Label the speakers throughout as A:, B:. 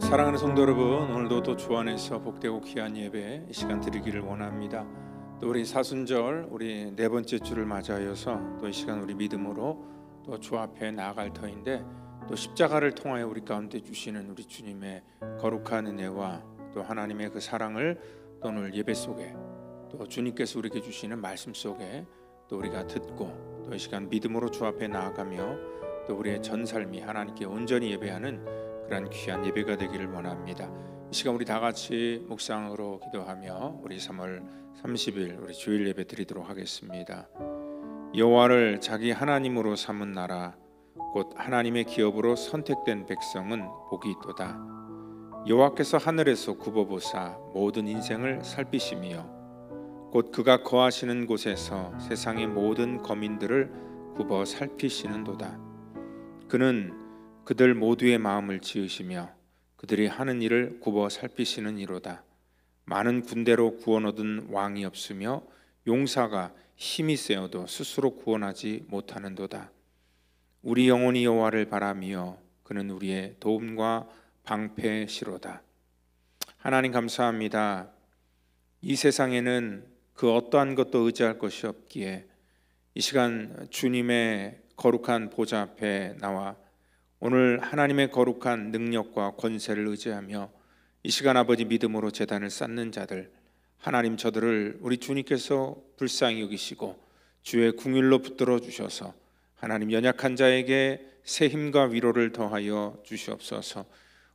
A: 사랑하는 성도 여러분, 오늘도 또 주 안에서 복되고 귀한 예배 이 시간 드리기를 원합니다. 또 우리 사순절 우리 네 번째 주를 맞이하여서 또 이 시간 우리 믿음으로 또 주 앞에 나아갈 터인데, 또 십자가를 통하여 우리 가운데 주시는 우리 주님의 거룩한 은혜와 또 하나님의 그 사랑을 또 오늘 예배 속에 또 주님께서 우리에게 주시는 말씀 속에 또 우리가 듣고 또 이 시간 믿음으로 주 앞에 나아가며 또 우리의 전 삶이 하나님께 온전히 예배하는 그런 귀한 예배가 되기를 원합니다. 이 시간 우리 다 같이 묵상으로 기도하며 우리 3월 30일 우리 주일 예배 드리도록 하겠습니다. 여호와를 자기 하나님으로 삼은 나라 곧 하나님의 기업으로 선택된 백성은 복이 있도다. 여호와께서 하늘에서 굽어보사 모든 인생을 살피시며 곧 그가 거하시는 곳에서 세상의 모든 거민들을 굽어 살피시는도다. 그는 그들 모두의 마음을 지으시며 그들이 하는 일을 굽어 살피시는 이로다. 많은 군대로 구원 얻은 왕이 없으며 용사가 힘이 세어도 스스로 구원하지 못하는도다. 우리 영혼이 여호와를 바라며 그는 우리의 도움과 방패시로다. 하나님 감사합니다. 이 세상에는 그 어떠한 것도 의지할 것이 없기에 이 시간 주님의 거룩한 보좌 앞에 나와 오늘 하나님의 거룩한 능력과 권세를 의지하며 이 시간 아버지 믿음으로 제단을 쌓는 자들, 하나님 저들을 우리 주님께서 불쌍히 여기시고 주의 궁율로 붙들어 주셔서 하나님 연약한 자에게 새 힘과 위로를 더하여 주시옵소서.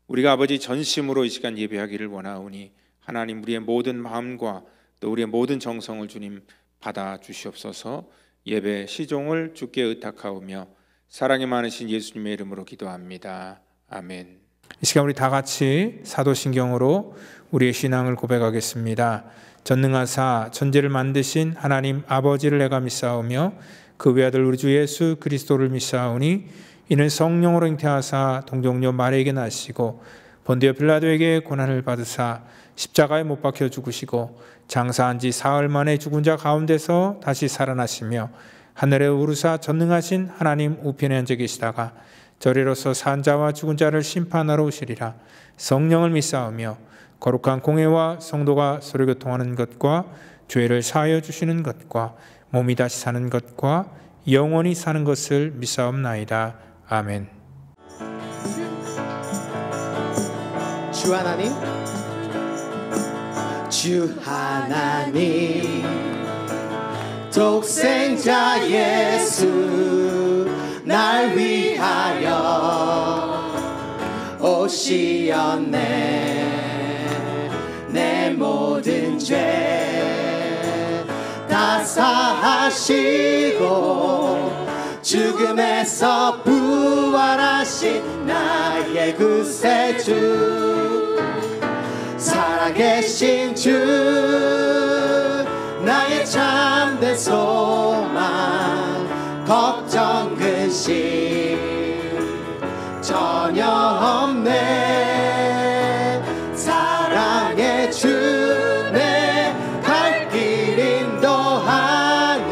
A: 우리가 아버지 전심으로 이 시간 예배하기를 원하오니 하나님 우리의 모든 마음과 또 우리의 모든 정성을 주님 받아 주시옵소서. 예배 시종을 주께 의탁하오며 사랑이 많으신 예수님의 이름으로 기도합니다. 아멘.
B: 이 시간 우리 다 같이 사도신경으로 우리의 신앙을 고백하겠습니다. 전능하사 천지를 만드신 하나님 아버지를 내가 믿사오며 그 외아들 우리 주 예수 그리스도를 믿사오니 이는 성령으로 잉태하사 동정녀 마리아에게 나시고 본디오 빌라도에게 고난을 받으사 십자가에 못 박혀 죽으시고 장사한 지 사흘 만에 죽은 자 가운데서 다시 살아나시며 하늘에 오르사 전능하신 하나님 우편에 앉아 계시다가 저리로서 산 자와 죽은 자를 심판하러 오시리라. 성령을 믿사오며 거룩한 공회와 성도가 서로 교통하는 것과 죄를 사하여 주시는 것과 몸이 다시 사는 것과 영원히 사는 것을 믿사옵나이다. 아멘.
C: 주 하나님, 주 하나님, 독생자 예수 날 위하여 오시었네. 내 모든 죄 다 사하시고 죽음에서 부활하신 나의 구세주, 살아계신 주, 나의 참된 소망, 걱정 근심 전혀 없네. 사랑의 주 내 갈 길 인도하니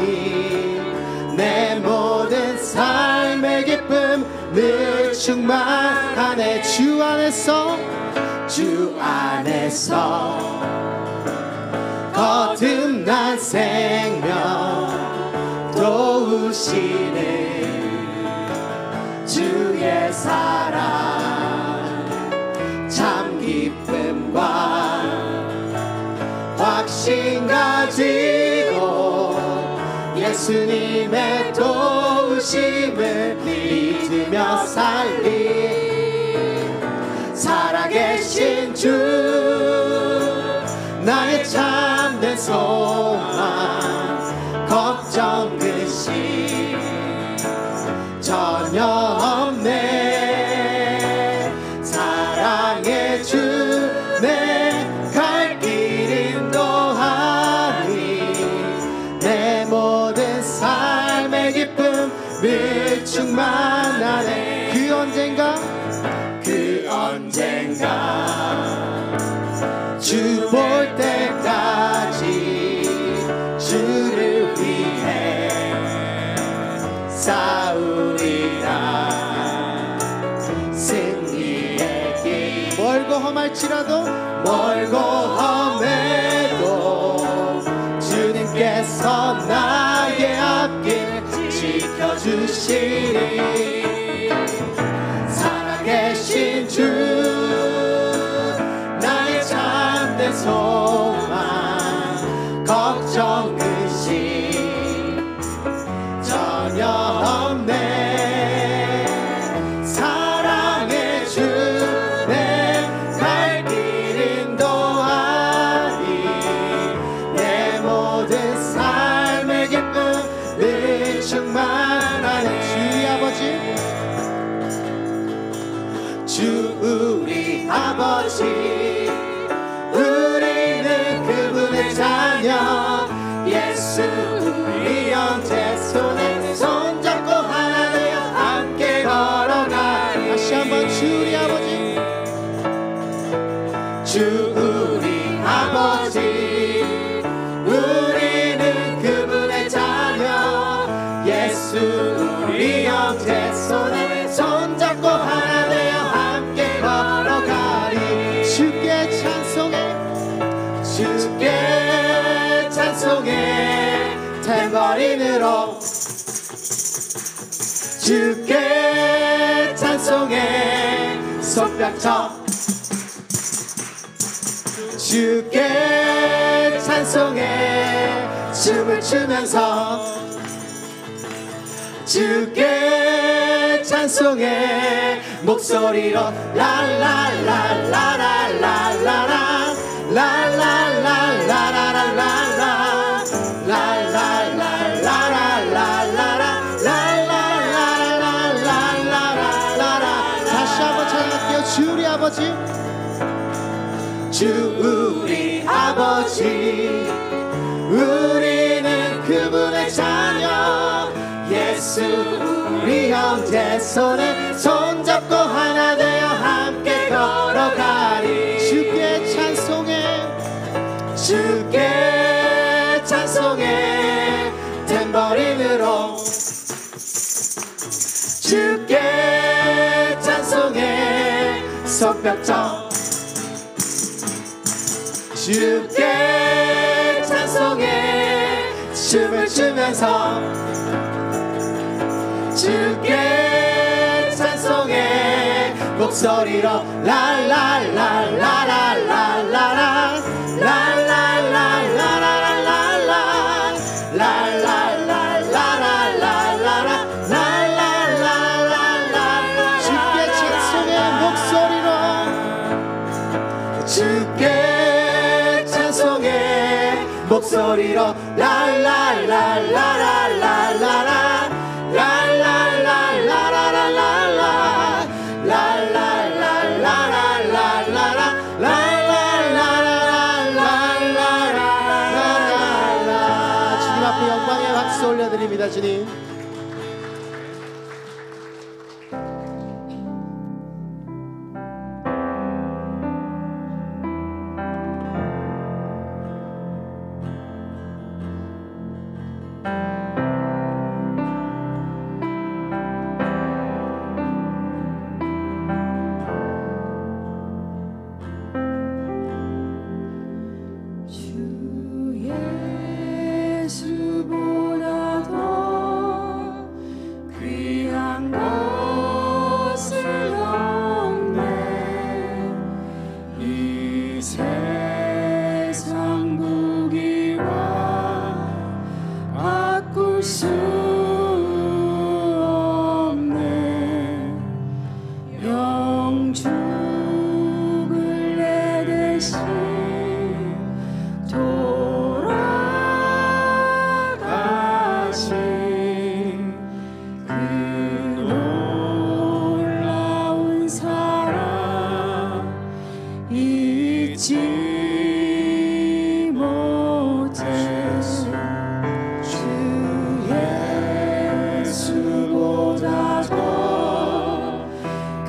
C: 내 모든 삶의 기쁨 늘 충만하네. 주 안에서 거듭난 생명 도우시는 주의 사랑, 참 기쁨과 확신 가지고 예수님의 도우심을 믿으며 살리. 살아계신 주, 나의 참된 소망, 걱정 근심 전혀 없네. 사랑의 주 내 갈 길 인도하니 내 모든 삶의 기쁨 늘 충만하네. 그 언젠가 주 볼 때까지 주를 위해 싸우리라. 승리의 길 멀고 험할지라도 멀고 험해도 주님께서 나의 앞길 지켜주시리. 살아계신 주 나의 참된 소망 걱정 의심 전혀 없네. 사랑의 주 내 갈 길 인도하니 내 모든 삶의 기쁨 늘 충만하네. 주의 아버지 주 우리 아버지 우리는 그분의 자녀 예수 우리 형제 손에 손잡고 하나 되어 함께 걸어가리. 다시 한번 주 우리 아버지 주 우리 아버지 우리는 그분의 자녀 예수 우리 형제 손에 손잡고 하나 되어 함께 걸어가리. 주께 찬송해 주께 찬송해 탬버린으로 주께 찬송해 손뼉쳐 주께 찬송해 춤을 추면서 주께 찬송해 목소리로 라라라라라라라라 라라라라라라라라 라라라라라라라라라라라라라라라. 다시 한번 찬양할게요. 주 우리 아버지 주 우리 아버지 우리는 그분의 자녀 예수 우리 형제 손에 손잡고 하나 되어 함께 걸어가리. 주께 찬송해 주께 찬송해 탬버린으로 주께 찬송해 손뼉쳐 주께 찬송해 춤을 추면서 주께 찬송해 목소리로 라라라라라라라라 라라라라라라라라 라라라라라라라라라라라라. 주께 찬송해 목소리로 주께 찬송해 목소리로 라라라라라라라라 주님 앞에 영광의 박수 올려드립니다. 주님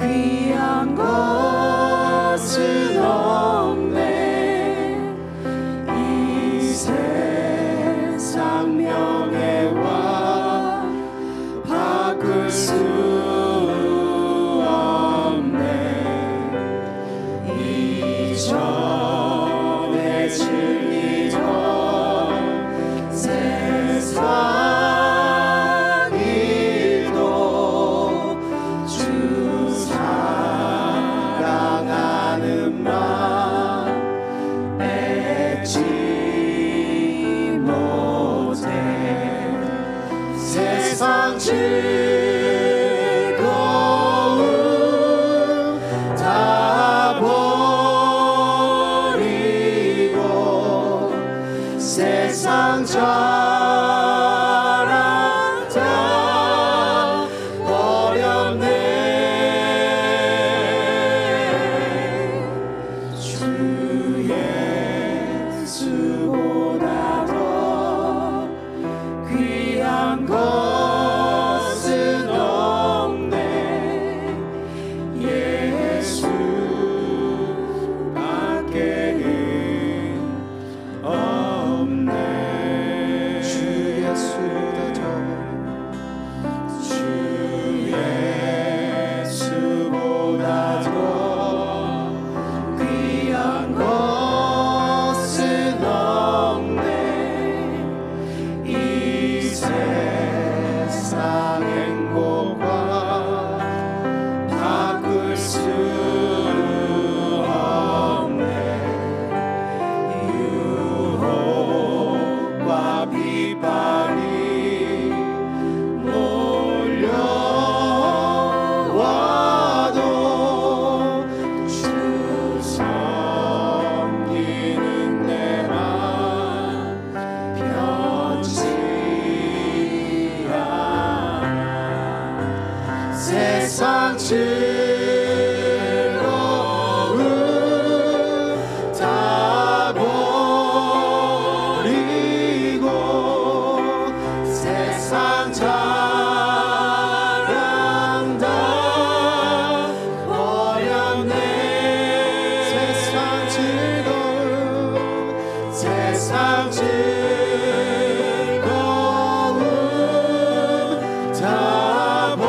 C: 귀한 것 즐거움 다 버리고 세상 자랑 다 버렸네. 세상 즐거움 세상 즐거움 다 버리고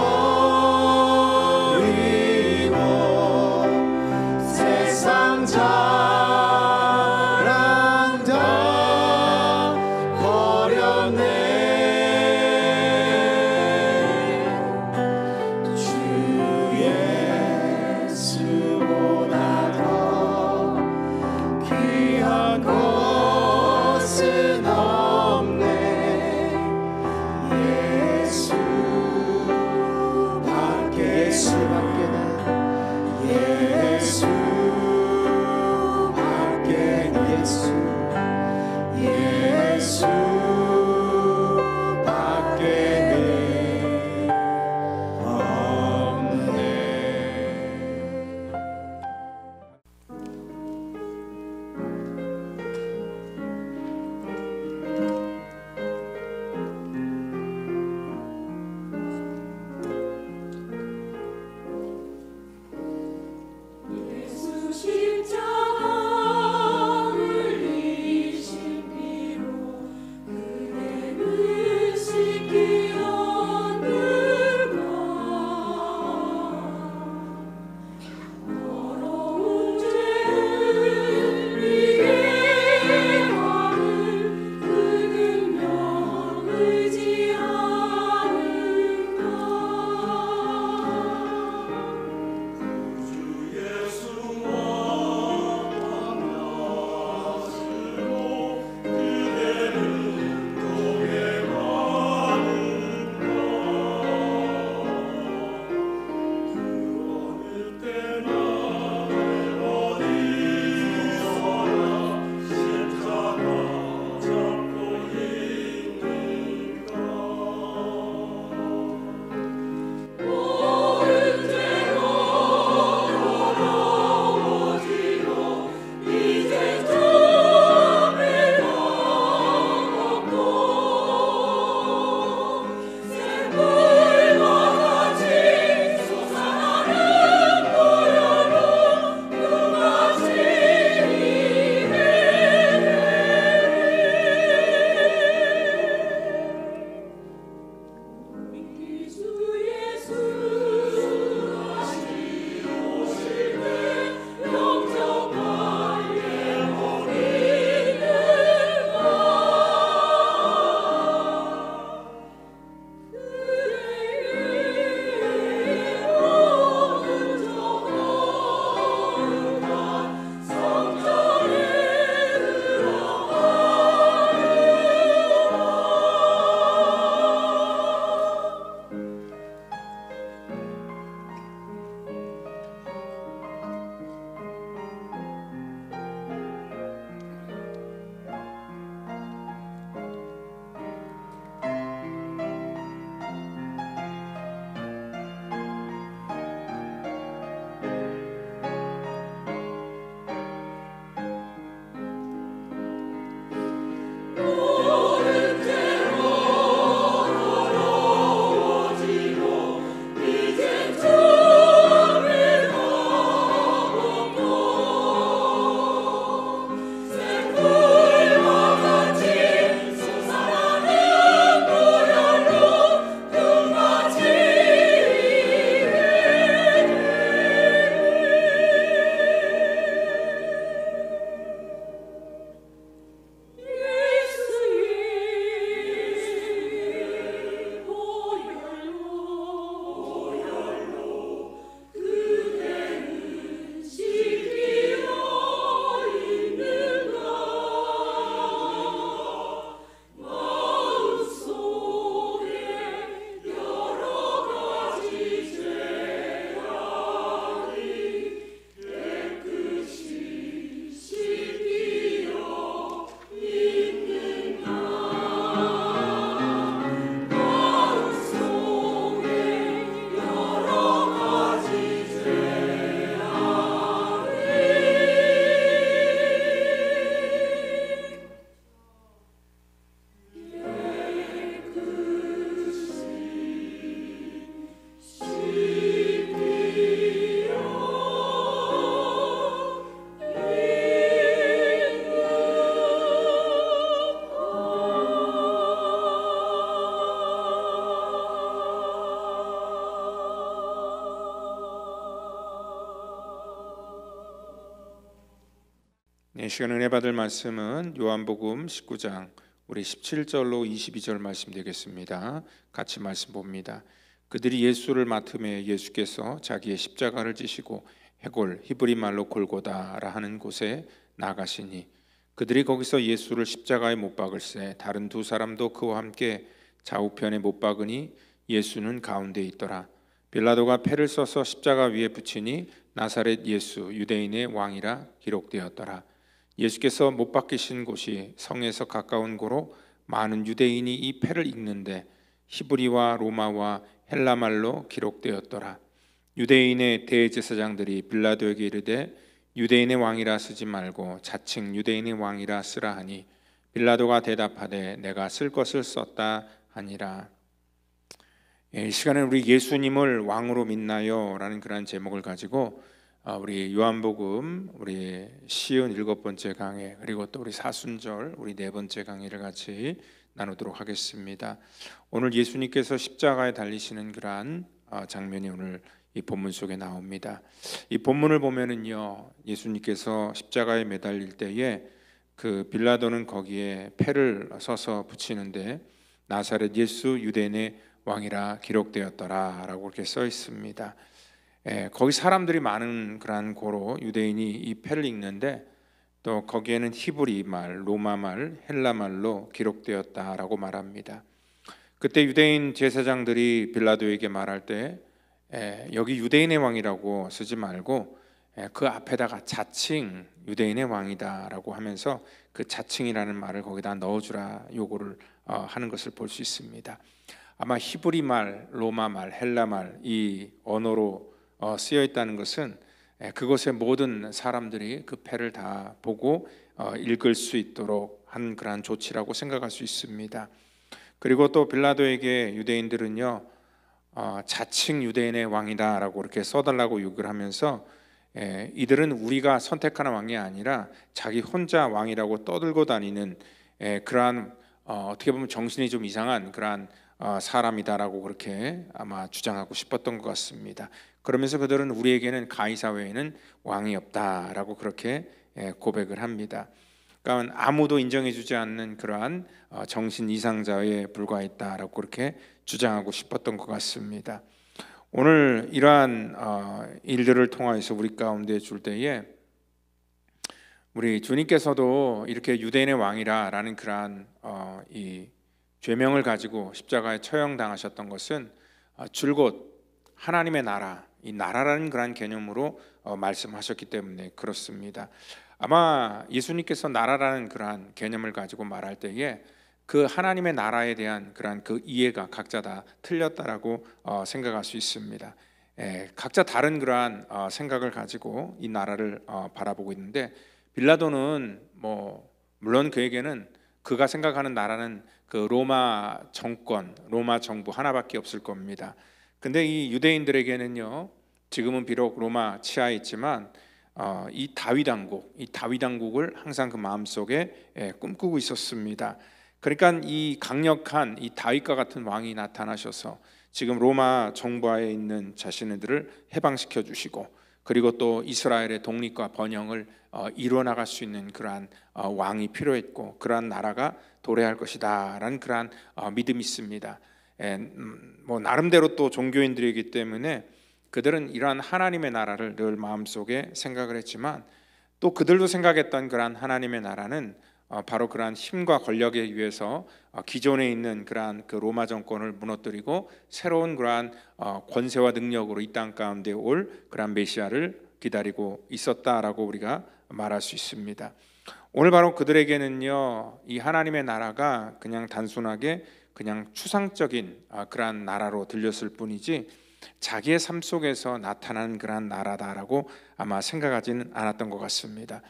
A: 이 시간 은혜 받을 말씀은 요한복음 19장 우리 17절로 22절 말씀 되겠습니다. 같이 말씀 봅니다. 그들이 예수를 맡음에 예수께서 자기의 십자가를 지시고 해골 히브리 말로 골고다라 하는 곳에 나가시니 그들이 거기서 예수를 십자가에 못 박을새 다른 두 사람도 그와 함께 좌우편에 못 박으니 예수는 가운데 있더라. 빌라도가 패를 써서 십자가 위에 붙이니 나사렛 예수 유대인의 왕이라 기록되었더라. 예수께서 못 박히신 곳이 성에서 가까운 고로 많은 유대인이 이 패를 읽는데 히브리와 로마와 헬라말로 기록되었더라. 유대인의 대제사장들이 빌라도에게 이르되 유대인의 왕이라 쓰지 말고 자칭 유대인의 왕이라 쓰라 하니 빌라도가 대답하되 내가 쓸 것을 썼다 하니라. 이 시간에 우리 예수님을 왕으로 믿나요? 라는 그런 제목을 가지고 우리 요한복음 우리 시은 7번째 강해 그리고 또 우리 사순절 우리 4번째 강의를 같이 나누도록 하겠습니다. 오늘 예수님께서 십자가에 달리시는 그러한 장면이 오늘 이 본문 속에 나옵니다. 이 본문을 보면은요, 예수님께서 십자가에 매달릴 때에 그 빌라도는 거기에 패를 써서 붙이는데 나사렛 예수 유대인의 왕이라 기록되었더라라고 이렇게 써 있습니다. 거기 사람들이 많은 그러한 고로 유대인이 이 패를 읽는데 또 거기에는 히브리 말, 로마 말, 헬라 말로 기록되었다라고 말합니다. 그때 유대인 제사장들이 빌라도에게 말할 때 여기 유대인의 왕이라고 쓰지 말고 그 앞에다가 자칭 유대인의 왕이다라고 하면서 그 자칭이라는 말을 거기다 넣어주라 요구를 하는 것을 볼 수 있습니다. 아마 히브리 말, 로마 말, 헬라 말 이 언어로 쓰여 있다는 것은 그곳의 모든 사람들이 그 패를 다 보고 읽을 수 있도록 한 그러한 조치라고 생각할 수 있습니다. 그리고 또 빌라도에게 유대인들은요 자칭 유대인의 왕이다라고 이렇게 써달라고 요구를 하면서 이들은 우리가 선택하는 왕이 아니라 자기 혼자 왕이라고 떠들고 다니는 그러한 어떻게 보면 정신이 좀 이상한 그러한 사람이다라고 그렇게 아마 주장하고 싶었던 것 같습니다. 그러면서 그들은 우리에게는 가이사 외에는 왕이 없다라고 그렇게 고백을 합니다. 그러니까 아무도 인정해주지 않는 그러한 정신 이상자에 불과했다라고 그렇게 주장하고 싶었던 것 같습니다. 오늘 이러한 일들을 통하여서 우리 가운데 줄 때에 우리 주님께서도 이렇게 유대인의 왕이라라는 그러한 이 죄명을 가지고 십자가에 처형당하셨던 것은 줄곧 하나님의 나라, 이 나라라는 그러한 개념으로 말씀하셨기 때문에 그렇습니다. 아마 예수님께서 나라라는 그러한 개념을 가지고 말할 때에 그 하나님의 나라에 대한 그러한 그 이해가 각자 다 틀렸다라고 생각할 수 있습니다. 각자 다른 그러한 생각을 가지고 이 나라를 바라보고 있는데 빌라도는 물론 그에게는 그가 생각하는 나라는 그 로마 정권, 로마 정부 하나밖에 없을 겁니다. 근데 이 유대인들에게는요, 지금은 비록 로마 치하에 있지만 이 다윗 왕국을 항상 그 마음속에 꿈꾸고 있었습니다. 그러니까 이 강력한 이 다윗과 같은 왕이 나타나셔서 지금 로마 정부하에 있는 자신들을 해방시켜 주시고 그리고 또 이스라엘의 독립과 번영을 이루어 나갈 수 있는 그러한 왕이 필요했고 그러한 나라가 도래할 것이다라는 그러한 믿음이 있습니다. 나름대로 또 종교인들이기 때문에 그들은 이러한 하나님의 나라를 늘 마음속에 생각을 했지만 또 그들도 생각했던 그러한 하나님의 나라는 바로 그러한 힘과 권력에 의해서 기존에 있는 그러한 그 로마 정권을 무너뜨리고 새로운 그러한 권세와 능력으로 이 땅 가운데 올 그러한 메시아를 기다리고 있었다라고 우리가 말할 수 있습니다. 오늘 바로 그들에게는요, 이 하나님의 나라가 그냥 단순하게 그냥 추상적인 그러한 나라로 들렸을 뿐이지 자기의 삶 속에서 나타난 그러한 나라다라고 아마 생각하지는 않았던 것 같습니다.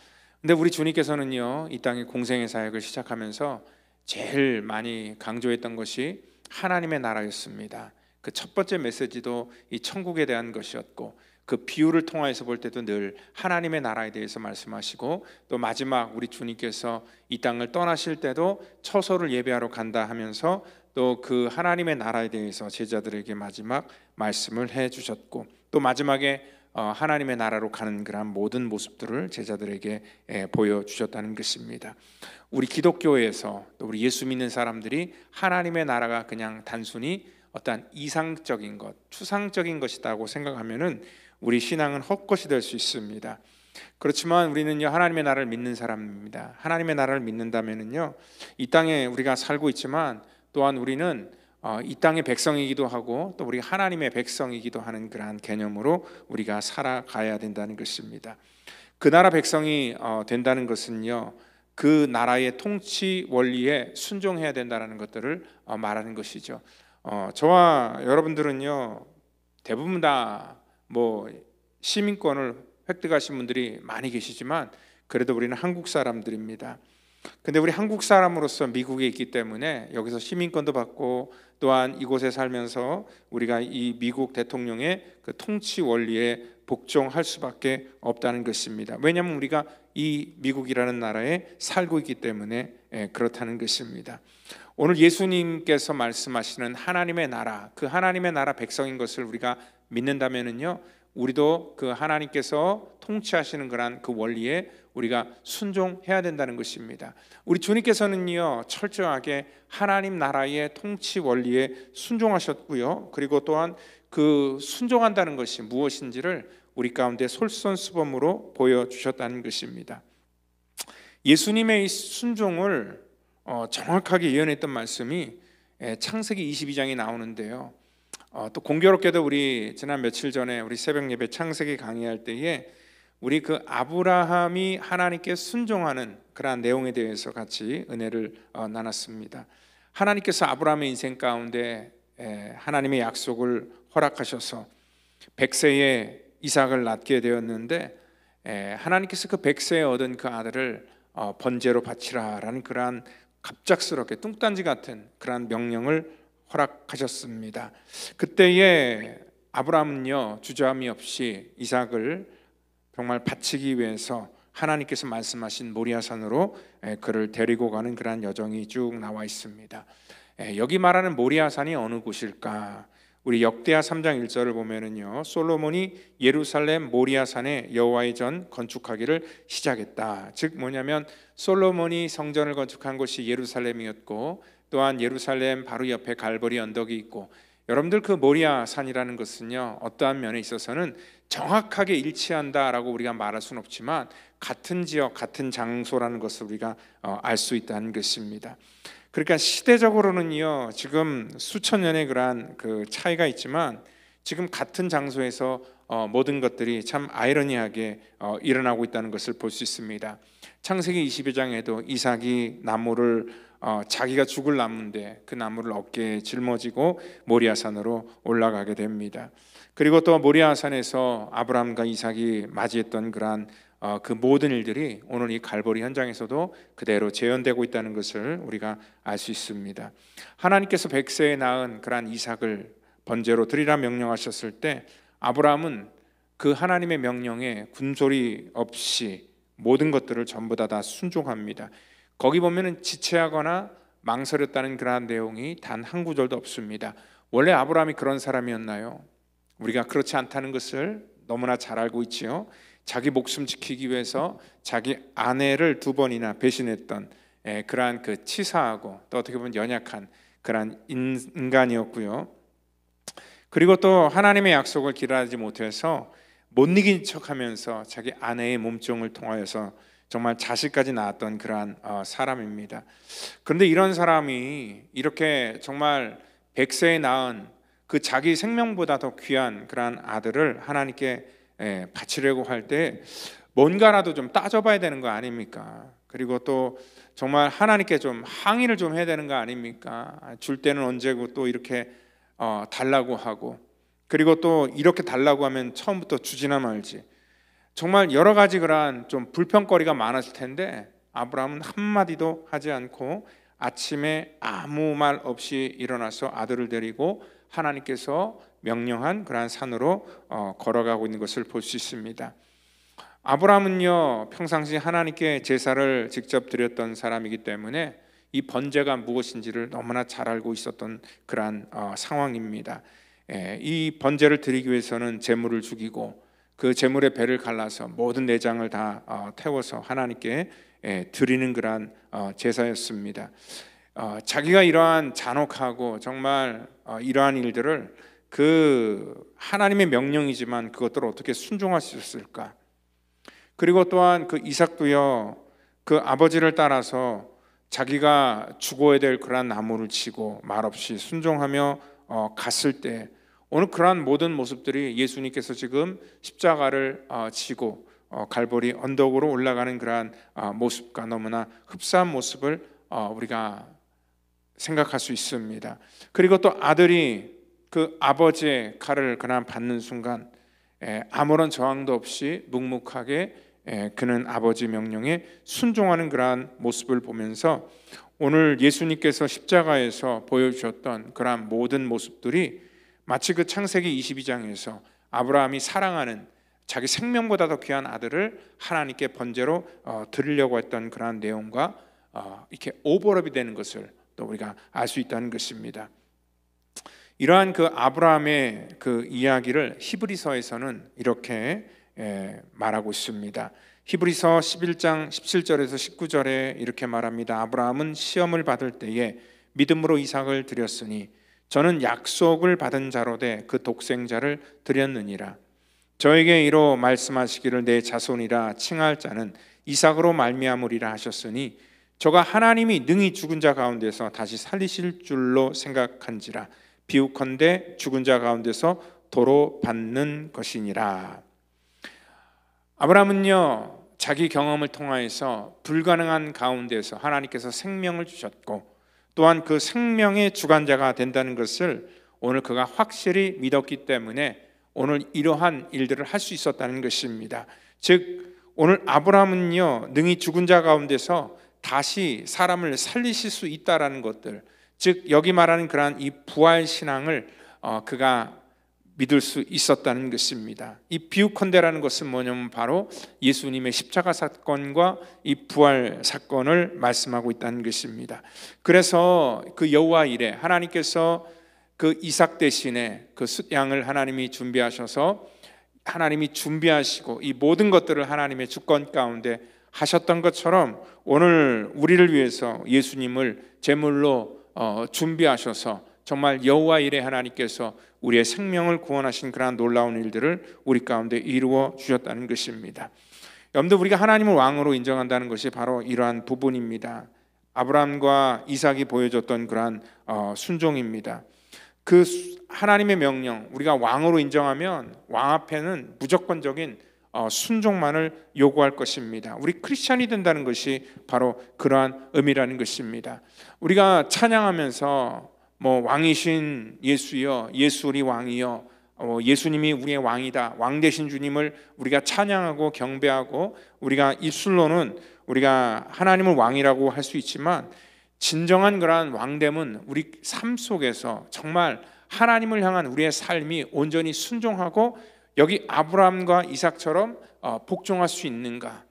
A: 근데 우리 주님께서는요, 이 땅의 공생의 사역을 시작하면서 제일 많이 강조했던 것이 하나님의 나라였습니다. 그 첫 번째 메시지도 이 천국에 대한 것이었고 그 비유를 통해서 볼 때도 늘 하나님의 나라에 대해서 말씀하시고 또 마지막 우리 주님께서 이 땅을 떠나실 때도 처소를 예배하러 간다 하면서 또 그 하나님의 나라에 대해서 제자들에게 마지막 말씀을 해 주셨고 또 마지막에 하나님의 나라로 가는 그런 모든 모습들을 제자들에게 보여주셨다는 것입니다. 우리 기독교에서 또 우리 예수 믿는 사람들이 하나님의 나라가 그냥 단순히 어떠한 이상적인 것, 추상적인 것이라고 생각하면은 우리 신앙은 헛것이 될 수 있습니다. 그렇지만 우리는요, 하나님의 나라를 믿는 사람입니다. 하나님의 나라를 믿는다면은요, 이 땅에 우리가 살고 있지만 또한 우리는 이 땅의 백성이기도 하고 또 우리 하나님의 백성이기도 하는 그러한 개념으로 우리가 살아가야 된다는 것입니다. 그 나라 백성이 된다는 것은요, 그 나라의 통치 원리에 순종해야 된다는 것들을 말하는 것이죠. 저와 여러분들은요, 대부분 다 뭐 시민권을 획득하신 분들이 많이 계시지만 그래도 우리는 한국 사람들입니다. 근데 우리 한국 사람으로서 미국에 있기 때문에 여기서 시민권도 받고 또한 이곳에 살면서 우리가 이 미국 대통령의 그 통치 원리에 복종할 수밖에 없다는 것입니다. 왜냐하면 우리가 이 미국이라는 나라에 살고 있기 때문에 그렇다는 것입니다. 오늘 예수님께서 말씀하시는 하나님의 나라, 그 하나님의 나라 백성인 것을 우리가 믿는다면은요, 우리도 그 하나님께서 통치하시는 그런 그 원리에 우리가 순종해야 된다는 것입니다. 우리 주님께서는요, 철저하게 하나님 나라의 통치 원리에 순종하셨고요, 그리고 또한 그 순종한다는 것이 무엇인지를 우리 가운데 솔선수범으로 보여주셨다는 것입니다. 예수님의 이 순종을 정확하게 예언했던 말씀이 창세기 22장에 나오는데요, 또 공교롭게도 우리 지난 며칠 전에 우리 새벽 예배 창세기 강의할 때에 우리 그 아브라함이 하나님께 순종하는 그러한 내용에 대해서 같이 은혜를 나눴습니다. 하나님께서 아브라함의 인생 가운데 하나님의 약속을 허락하셔서 100세에 이삭을 낳게 되었는데 하나님께서 그 100세에 얻은 그 아들을 번제로 바치라라는 그러한 갑작스럽게 뚱딴지 같은 그러한 명령을 허락하셨습니다. 그때에 아브라함은요, 주저함이 없이 이삭을 정말 바치기 위해서 하나님께서 말씀하신 모리아산으로 그를 데리고 가는 그러한 여정이 쭉 나와 있습니다. 여기 말하는 모리아산이 어느 곳일까? 우리 역대하 3장 1절을 보면은요, 솔로몬이 예루살렘 모리아산에 여호와의 전 건축하기를 시작했다. 즉 뭐냐면 솔로몬이 성전을 건축한 곳이 예루살렘이었고 또한 예루살렘 바로 옆에 갈보리 언덕이 있고, 여러분들 그 모리아산이라는 것은요, 어떠한 면에 있어서는 정확하게 일치한다라고 우리가 말할 수는 없지만 같은 지역, 같은 장소라는 것을 우리가 알 수 있다는 것입니다. 그러니까 시대적으로는요, 지금 수천 년의 그러한 그 차이가 있지만 지금 같은 장소에서 모든 것들이 참 아이러니하게 일어나고 있다는 것을 볼 수 있습니다. 창세기 22장에도 이삭이 나무를 자기가 죽을 나무인데 그 나무를 어깨에 짊어지고 모리아산으로 올라가게 됩니다. 그리고 또 모리아산에서 아브라함과 이삭이 맞이했던 그러한 그 모든 일들이 오늘 이 갈보리 현장에서도 그대로 재현되고 있다는 것을 우리가 알 수 있습니다. 하나님께서 100세에 낳은 그러한 이삭을 번제로 드리라 명령하셨을 때 아브라함은 그 하나님의 명령에 군소리 없이 모든 것들을 전부 다 순종합니다. 거기 보면은 지체하거나 망설였다는 그러한 내용이 단 한 구절도 없습니다. 원래 아브라함이 그런 사람이었나요? 우리가 그렇지 않다는 것을 너무나 잘 알고 있지요. 자기 목숨 지키기 위해서 자기 아내를 2번이나 배신했던 그러한 그 치사하고 또 어떻게 보면 연약한 그러한 인간이었고요. 그리고 또 하나님의 약속을 기다리지 못해서 못 이긴 척하면서 자기 아내의 몸종을 통하여서 정말 자식까지 낳았던 그러한 사람입니다. 그런데 이런 사람이 이렇게 정말 100세에 낳은 그 자기 생명보다 더 귀한 그러한 아들을 하나님께 바치려고 할 때 뭔가라도 좀 따져봐야 되는 거 아닙니까? 그리고 또 정말 하나님께 좀 항의를 좀 해야 되는 거 아닙니까? 줄 때는 언제고 또 이렇게 달라고 하고, 그리고 또 이렇게 달라고 하면 처음부터 주지나 말지, 정말 여러 가지 그러한 좀 불평거리가 많았을 텐데 아브라함은 한마디도 하지 않고 아침에 아무 말 없이 일어나서 아들을 데리고 하나님께서 명령한 그러한 산으로 걸어가고 있는 것을 볼 수 있습니다. 아브라함은요, 평상시 하나님께 제사를 직접 드렸던 사람이기 때문에 이 번제가 무엇인지를 너무나 잘 알고 있었던 그러한 상황입니다. 이 번제를 드리기 위해서는 제물을 죽이고 그 제물의 배를 갈라서 모든 내장을 다 태워서 하나님께 드리는 그러한 제사였습니다. 자기가 이러한 잔혹하고 정말 이러한 일들을 그 하나님의 명령이지만 그것들을 어떻게 순종할 수 있을까? 그리고 또한 그 이삭도요, 그 아버지를 따라서 자기가 죽어야 될 그러한 나무를 치고 말없이 순종하며 갔을 때 오늘 그러한 모든 모습들이 예수님께서 지금 십자가를 지고 갈보리 언덕으로 올라가는 그러한 모습과 너무나 흡사한 모습을 우리가 생각할 수 있습니다. 그리고 또 아들이 그 아버지의 칼을 그냥 받는 순간 아무런 저항도 없이 묵묵하게 그는 아버지 명령에 순종하는 그러한 모습을 보면서 오늘 예수님께서 십자가에서 보여주셨던 그러한 모든 모습들이 마치 그 창세기 22장에서 아브라함이 사랑하는 자기 생명보다 더 귀한 아들을 하나님께 번제로 드리려고 했던 그러한 내용과 이렇게 오버랩이 되는 것을 또 우리가 알 수 있다는 것입니다. 이러한 그 아브라함의 그 이야기를 히브리서에서는 이렇게 말하고 있습니다. 히브리서 11장 17절에서 19절에 이렇게 말합니다. 아브라함은 시험을 받을 때에 믿음으로 이삭을 드렸으니 저는 약속을 받은 자로 돼 그 독생자를 드렸느니라. 저에게 이로 말씀하시기를 내 자손이라 칭할 자는 이삭으로 말미암으리라 하셨으니 저가 하나님이 능히 죽은 자 가운데서 다시 살리실 줄로 생각한지라. 비유컨대 죽은 자 가운데서 도로 받는 것이니라. 아브라함은요, 자기 경험을 통하여서 불가능한 가운데서 하나님께서 생명을 주셨고 또한 그 생명의 주관자가 된다는 것을 오늘 그가 확실히 믿었기 때문에 오늘 이러한 일들을 할 수 있었다는 것입니다. 즉 오늘 아브라함은요, 능히 죽은 자 가운데서 다시 사람을 살리실 수 있다라는 것들, 즉 여기 말하는 그러한 이 부활 신앙을 그가 믿을 수 있었다는 것입니다. 이 비유컨대라는 것은 뭐냐면 바로 예수님의 십자가 사건과 이 부활 사건을 말씀하고 있다는 것입니다. 그래서 그 여호와 일에 하나님께서 그 이삭 대신에 그 숫양을 하나님이 준비하셔서 하나님이 준비하시고 이 모든 것들을 하나님의 주권 가운데 하셨던 것처럼 오늘 우리를 위해서 예수님을 제물로 준비하셔서 정말 여호와 일에 하나님께서 우리의 생명을 구원하신 그러한 놀라운 일들을 우리 가운데 이루어 주셨다는 것입니다. 여러분들, 우리가 하나님을 왕으로 인정한다는 것이 바로 이러한 부분입니다. 아브라함과 이삭이 보여줬던 그러한 순종입니다. 그 하나님의 명령, 우리가 왕으로 인정하면 왕 앞에는 무조건적인 순종만을 요구할 것입니다. 우리 크리스찬이 된다는 것이 바로 그러한 의미라는 것입니다. 우리가 찬양하면서 왕이신 예수여, 예수 우리 왕이여, 예수님이 우리의 왕이다, 왕 되신 주님을 우리가 찬양하고 경배하고 우리가 입술로는 우리가 하나님을 왕이라고 할 수 있지만 진정한 그러한 왕됨은 우리 삶 속에서 정말 하나님을 향한 우리의 삶이 온전히 순종하고 여기 아브라함과 이삭처럼 복종할 수 있는가?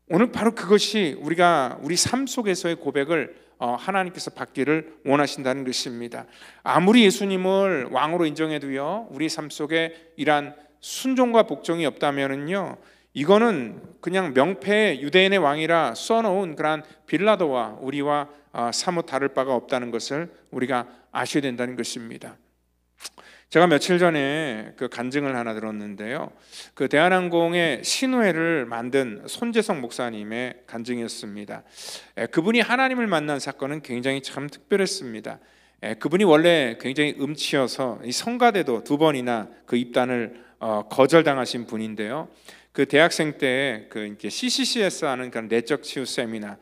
A: 오늘 바로 그것이 우리가 우리 삶 속에서의 고백을 하나님께서 받기를 원하신다는 것입니다. 아무리 예수님을 왕으로 인정해도요, 우리 삶 속에 이러한 순종과 복종이 없다면은요, 이거는 그냥 명패의 유대인의 왕이라 써놓은 그러한 빌라도와 우리와 사뭇 다를 바가 없다는 것을 우리가 아셔야 된다는 것입니다. 제가 며칠 전에 그 간증을 하나 들었는데요, 그 대한항공의 신우회를 만든 손재성 목사님의 간증이었습니다. 그분이 하나님을 만난 사건은 굉장히 참 특별했습니다. 그분이 원래 굉장히 음치여서 이 성가대도 2번이나 그 입단을 거절당하신 분인데요, 그 대학생 때 그 CCCS 하는 그런 내적 치유 세미나,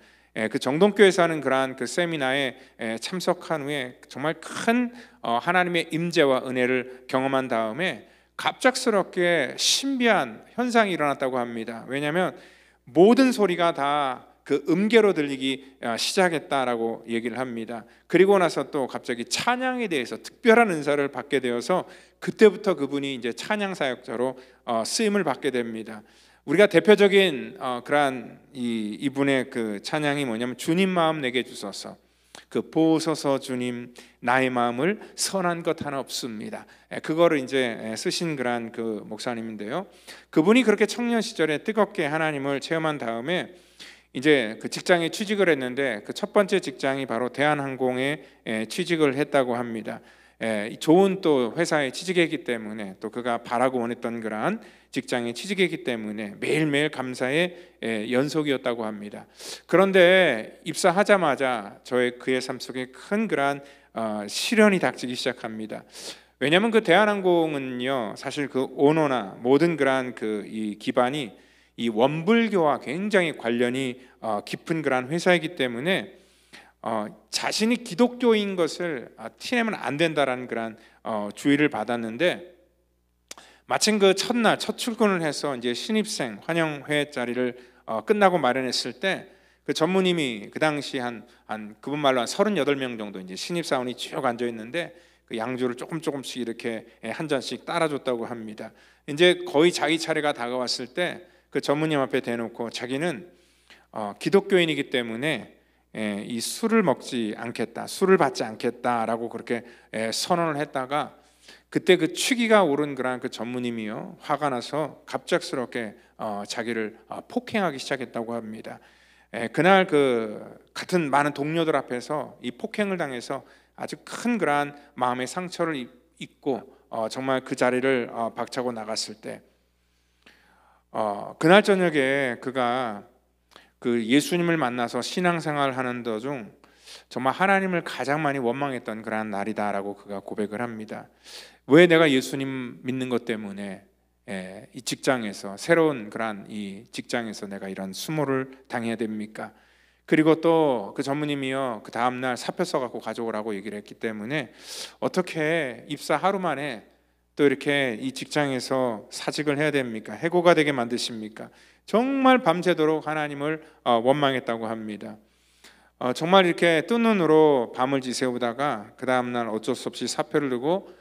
A: 그 정동교회에서 하는 그러한 그 세미나에 참석한 후에 정말 큰 하나님의 임재와 은혜를 경험한 다음에 갑작스럽게 신비한 현상이 일어났다고 합니다. 왜냐하면 모든 소리가 다 그 음계로 들리기 시작했다라고 얘기를 합니다. 그리고 나서 또 갑자기 찬양에 대해서 특별한 은사를 받게 되어서 그때부터 그분이 이제 찬양 사역자로 쓰임을 받게 됩니다. 우리가 대표적인 그러한 이분의 그 찬양이 뭐냐면 주님 마음 내게 주소서. 그 보소서 주님 나의 마음을 선한 것 하나 없습니다. 그거를 이제 쓰신 그런 그 목사님인데요. 그분이 그렇게 청년 시절에 뜨겁게 하나님을 체험한 다음에 이제 그 직장에 취직을 했는데 그 첫 번째 직장이 바로 대한항공에 취직을 했다고 합니다. 좋은 또 회사에 취직했기 때문에 또 그가 바라고 원했던 그러한 직장에 취직했기 때문에 매일매일 감사의 연속이었다고 합니다. 그런데 입사하자마자 그의 삶 속에 큰 그러한 시련이 닥치기 시작합니다. 왜냐하면 그 대한항공은요, 사실 그 오너나 모든 그러한 이 기반이 이 원불교와 굉장히 관련이 깊은 그러한 회사이기 때문에 자신이 기독교인 것을 티내면 안 된다라는 그런 주의를 받았는데, 마침 그 첫날 첫 출근을 해서 이제 신입생 환영회 자리를 끝나고 마련했을 때 그 전무님이 그 당시 한 그분 말로 한 38명 정도 이제 신입 사원이 쭉 앉아 있는데 그 양주를 조금씩 이렇게 한 잔씩 따라줬다고 합니다. 이제 거의 자기 차례가 다가왔을 때 그 전무님 앞에 대놓고 자기는 기독교인이기 때문에 이 술을 먹지 않겠다, 술을 받지 않겠다라고 그렇게 선언을 했다가, 그때 그 취기가 오른 그런 그 전무님이요, 화가 나서 갑작스럽게 자기를 폭행하기 시작했다고 합니다. 그날 그 같은 많은 동료들 앞에서 이 폭행을 당해서 아주 큰 그러한 마음의 상처를 입고 정말 그 자리를 박차고 나갔을 때, 그날 저녁에 그가 그 예수님을 만나서 신앙생활을 하는 도중 정말 하나님을 가장 많이 원망했던 그러한 날이다라고 그가 고백을 합니다. 왜 내가 예수님 믿는 것 때문에 이 직장에서, 새로운 그러한 이 직장에서 내가 이런 수모를 당해야 됩니까? 그리고 또 그 전무님이요, 그 다음날 사표 써갖고 가져오라고 얘기를 했기 때문에 어떻게 입사 하루 만에 또 이렇게 이 직장에서 사직을 해야 됩니까? 해고가 되게 만드십니까? 정말 밤새도록 하나님을 원망했다고 합니다. 정말 이렇게 뜬 눈으로 밤을 지새우다가 그 다음날 어쩔 수 없이 사표를 두고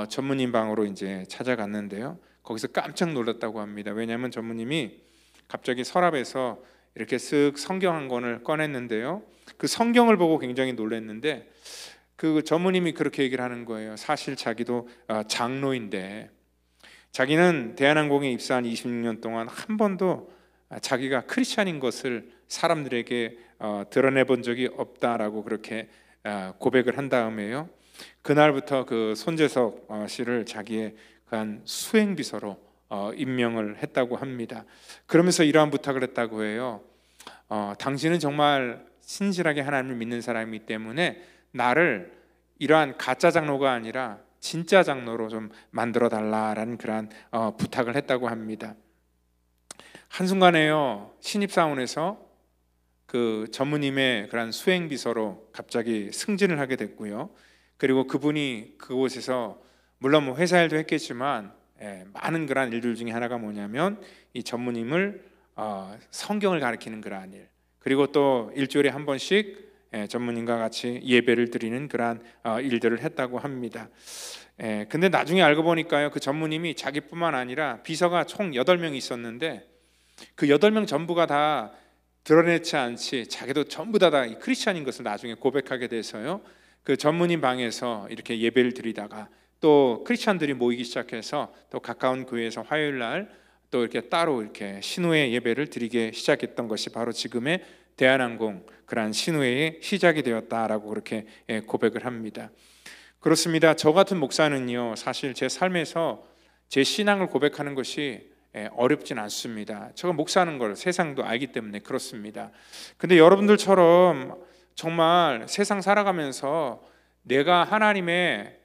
A: 전무님 방으로 이제 찾아갔는데요, 거기서 깜짝 놀랐다고 합니다. 왜냐하면 전무님이 갑자기 서랍에서 이렇게 쓱 성경 한 권을 꺼냈는데요, 그 성경을 보고 굉장히 놀랐는데 그 전무님이 그렇게 얘기를 하는 거예요. 사실 자기도 장로인데 자기는 대한항공에 입사한 26년 동안 한 번도 자기가 크리스찬인 것을 사람들에게 드러내본 적이 없다라고 그렇게 고백을 한 다음에요, 그날부터 그 손재석 씨를 자기의 그 수행비서로 임명을 했다고 합니다. 그러면서 이러한 부탁을 했다고 해요. 당신은 정말 신실하게 하나님을 믿는 사람이기 때문에 나를 이러한 가짜 장로가 아니라 진짜 장로로 좀 만들어 달라라는 그러한 부탁을 했다고 합니다. 한순간에요, 신입사원에서 그 전무님의 그런 수행비서로 갑자기 승진을 하게 됐고요. 그리고 그분이 그곳에서 물론 뭐 회사 일도 했겠지만 많은 그런 일들 중에 하나가 뭐냐면 이 전무님을 성경을 가르치는 그러한 일, 그리고 또 일주일에 한 번씩 전무님과 같이 예배를 드리는 그러한 일들을 했다고 합니다. 근데 나중에 알고 보니까요, 그 전무님이 자기뿐만 아니라 비서가 총 8명이 있었는데 그 8명 전부가 다 드러내지 않지 자기도 전부 다 크리스찬인 것을 나중에 고백하게 돼서요, 그 전무님 방에서 이렇게 예배를 드리다가 또 크리스찬들이 모이기 시작해서 또 가까운 교회에서 화요일 날 또 이렇게 따로 이렇게 신우회 예배를 드리게 시작했던 것이 바로 지금의 대한항공 그러한 신우회의 시작이 되었다라고 그렇게 고백을 합니다. 그렇습니다. 저 같은 목사는요, 사실 제 삶에서 제 신앙을 고백하는 것이 어렵진 않습니다. 제가 목사하는 걸 세상도 알기 때문에 그렇습니다. 근데 여러분들처럼 정말 세상 살아가면서 내가 하나님의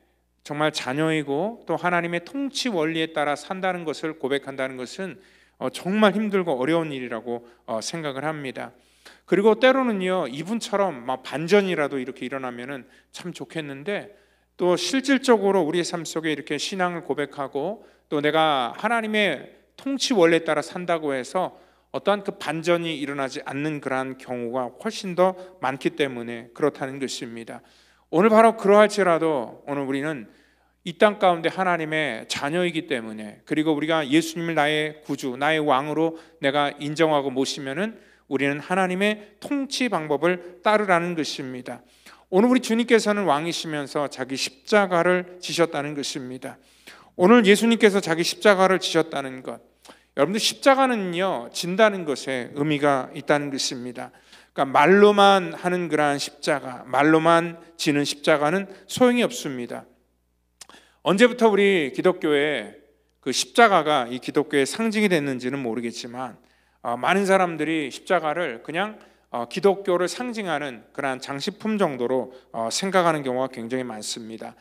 A: 정말 자녀이고 또 하나님의 통치 원리에 따라 산다는 것을 고백한다는 것은 정말 힘들고 어려운 일이라고 생각을 합니다. 그리고 때로는요, 이분처럼 막 반전이라도 이렇게 일어나면은 참 좋겠는데, 또 실질적으로 우리의 삶 속에 이렇게 신앙을 고백하고 또 내가 하나님의 통치 원리에 따라 산다고 해서 어떠한 그 반전이 일어나지 않는 그러한 경우가 훨씬 더 많기 때문에 그렇다는 것입니다. 오늘 바로 그러할지라도 오늘 우리는 이 땅 가운데 하나님의 자녀이기 때문에, 그리고 우리가 예수님을 나의 구주, 나의 왕으로 내가 인정하고 모시면은 우리는 하나님의 통치 방법을 따르라는 것입니다.
B: 오늘 우리 주님께서는 왕이시면서 자기 십자가를 지셨다는 것입니다. 오늘 예수님께서 자기 십자가를 지셨다는 것, 여러분들 십자가는요 진다는 것에 의미가 있다는 것입니다. 그러니까 말로만 하는 그러한 십자가, 말로만 지는 십자가는 소용이 없습니다. 언제부터 우리 기독교에 그 십자가가 이 기독교의 상징이 됐는지는 모르겠지만 많은 사람들이 십자가를 그냥 기독교를 상징하는 그러한 장식품 정도로 생각하는 경우가 굉장히 많습니다.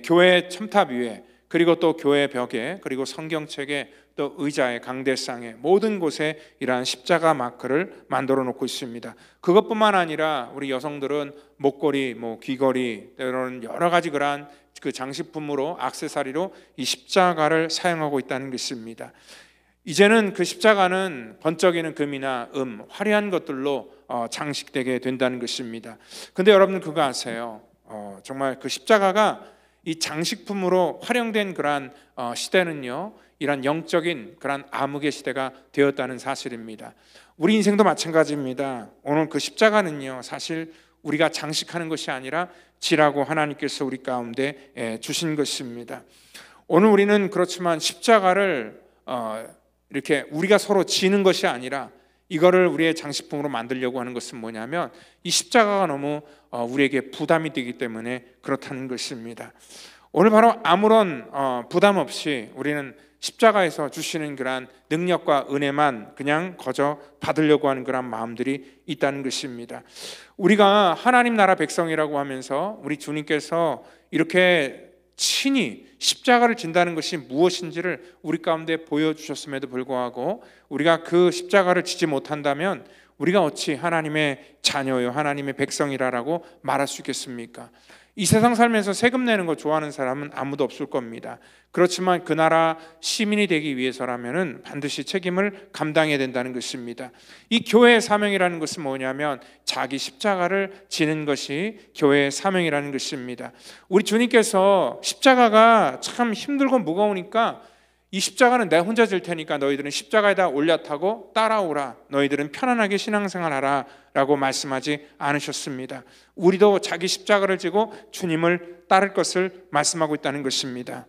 B: 교회 첨탑 위에, 그리고 또 교회 벽에, 그리고 성경책에, 또 의자에, 강대상에, 모든 곳에 이러한 십자가 마크를 만들어 놓고 있습니다. 그것뿐만 아니라 우리 여성들은 목걸이, 귀걸이, 이런 여러 가지 그러한 그 장식품으로, 액세서리로 이 십자가를 사용하고 있다는 것입니다. 이제는 그 십자가는 번쩍이는 금이나 화려한 것들로 장식되게 된다는 것입니다. 근데 여러분 그거 아세요? 정말 그 십자가가 이 장식품으로 활용된 그러한 시대는요, 이런 영적인 그러한 암흑의 시대가 되었다는 사실입니다. 우리 인생도 마찬가지입니다. 오늘 그 십자가는요, 사실 우리가 장식하는 것이 아니라 지라고 하나님께서 우리 가운데 주신 것입니다. 오늘 우리는 그렇지만 십자가를 이렇게 우리가 서로 지는 것이 아니라 이거를 우리의 장식품으로 만들려고 하는 것은 뭐냐면 이 십자가가 너무 우리에게 부담이 되기 때문에 그렇다는 것입니다. 오늘 바로 아무런 부담 없이 우리는 십자가에서 주시는 그러한 능력과 은혜만 그냥 거저 받으려고 하는 그런 마음들이 있다는 것입니다. 우리가 하나님 나라 백성이라고 하면서 우리 주님께서 이렇게 친히 십자가를 진다는 것이 무엇인지를 우리 가운데 보여주셨음에도 불구하고 우리가 그 십자가를 지지 못한다면 우리가 어찌 하나님의 자녀요, 하나님의 백성이라고 말할 수 있겠습니까? 이 세상 살면서 세금 내는 거 좋아하는 사람은 아무도 없을 겁니다. 그렇지만 그 나라 시민이 되기 위해서라면 반드시 책임을 감당해야 된다는 것입니다. 이 교회의 사명이라는 것은 뭐냐면 자기 십자가를 지는 것이 교회의 사명이라는 것입니다. 우리 주님께서 십자가가 참 힘들고 무거우니까 이 십자가는 내 혼자 질 테니까 너희들은 십자가에다 올려타고 따라오라, 너희들은 편안하게 신앙생활하라 라고 말씀하지 않으셨습니다. 우리도 자기 십자가를 지고 주님을 따를 것을 말씀하고 있다는 것입니다.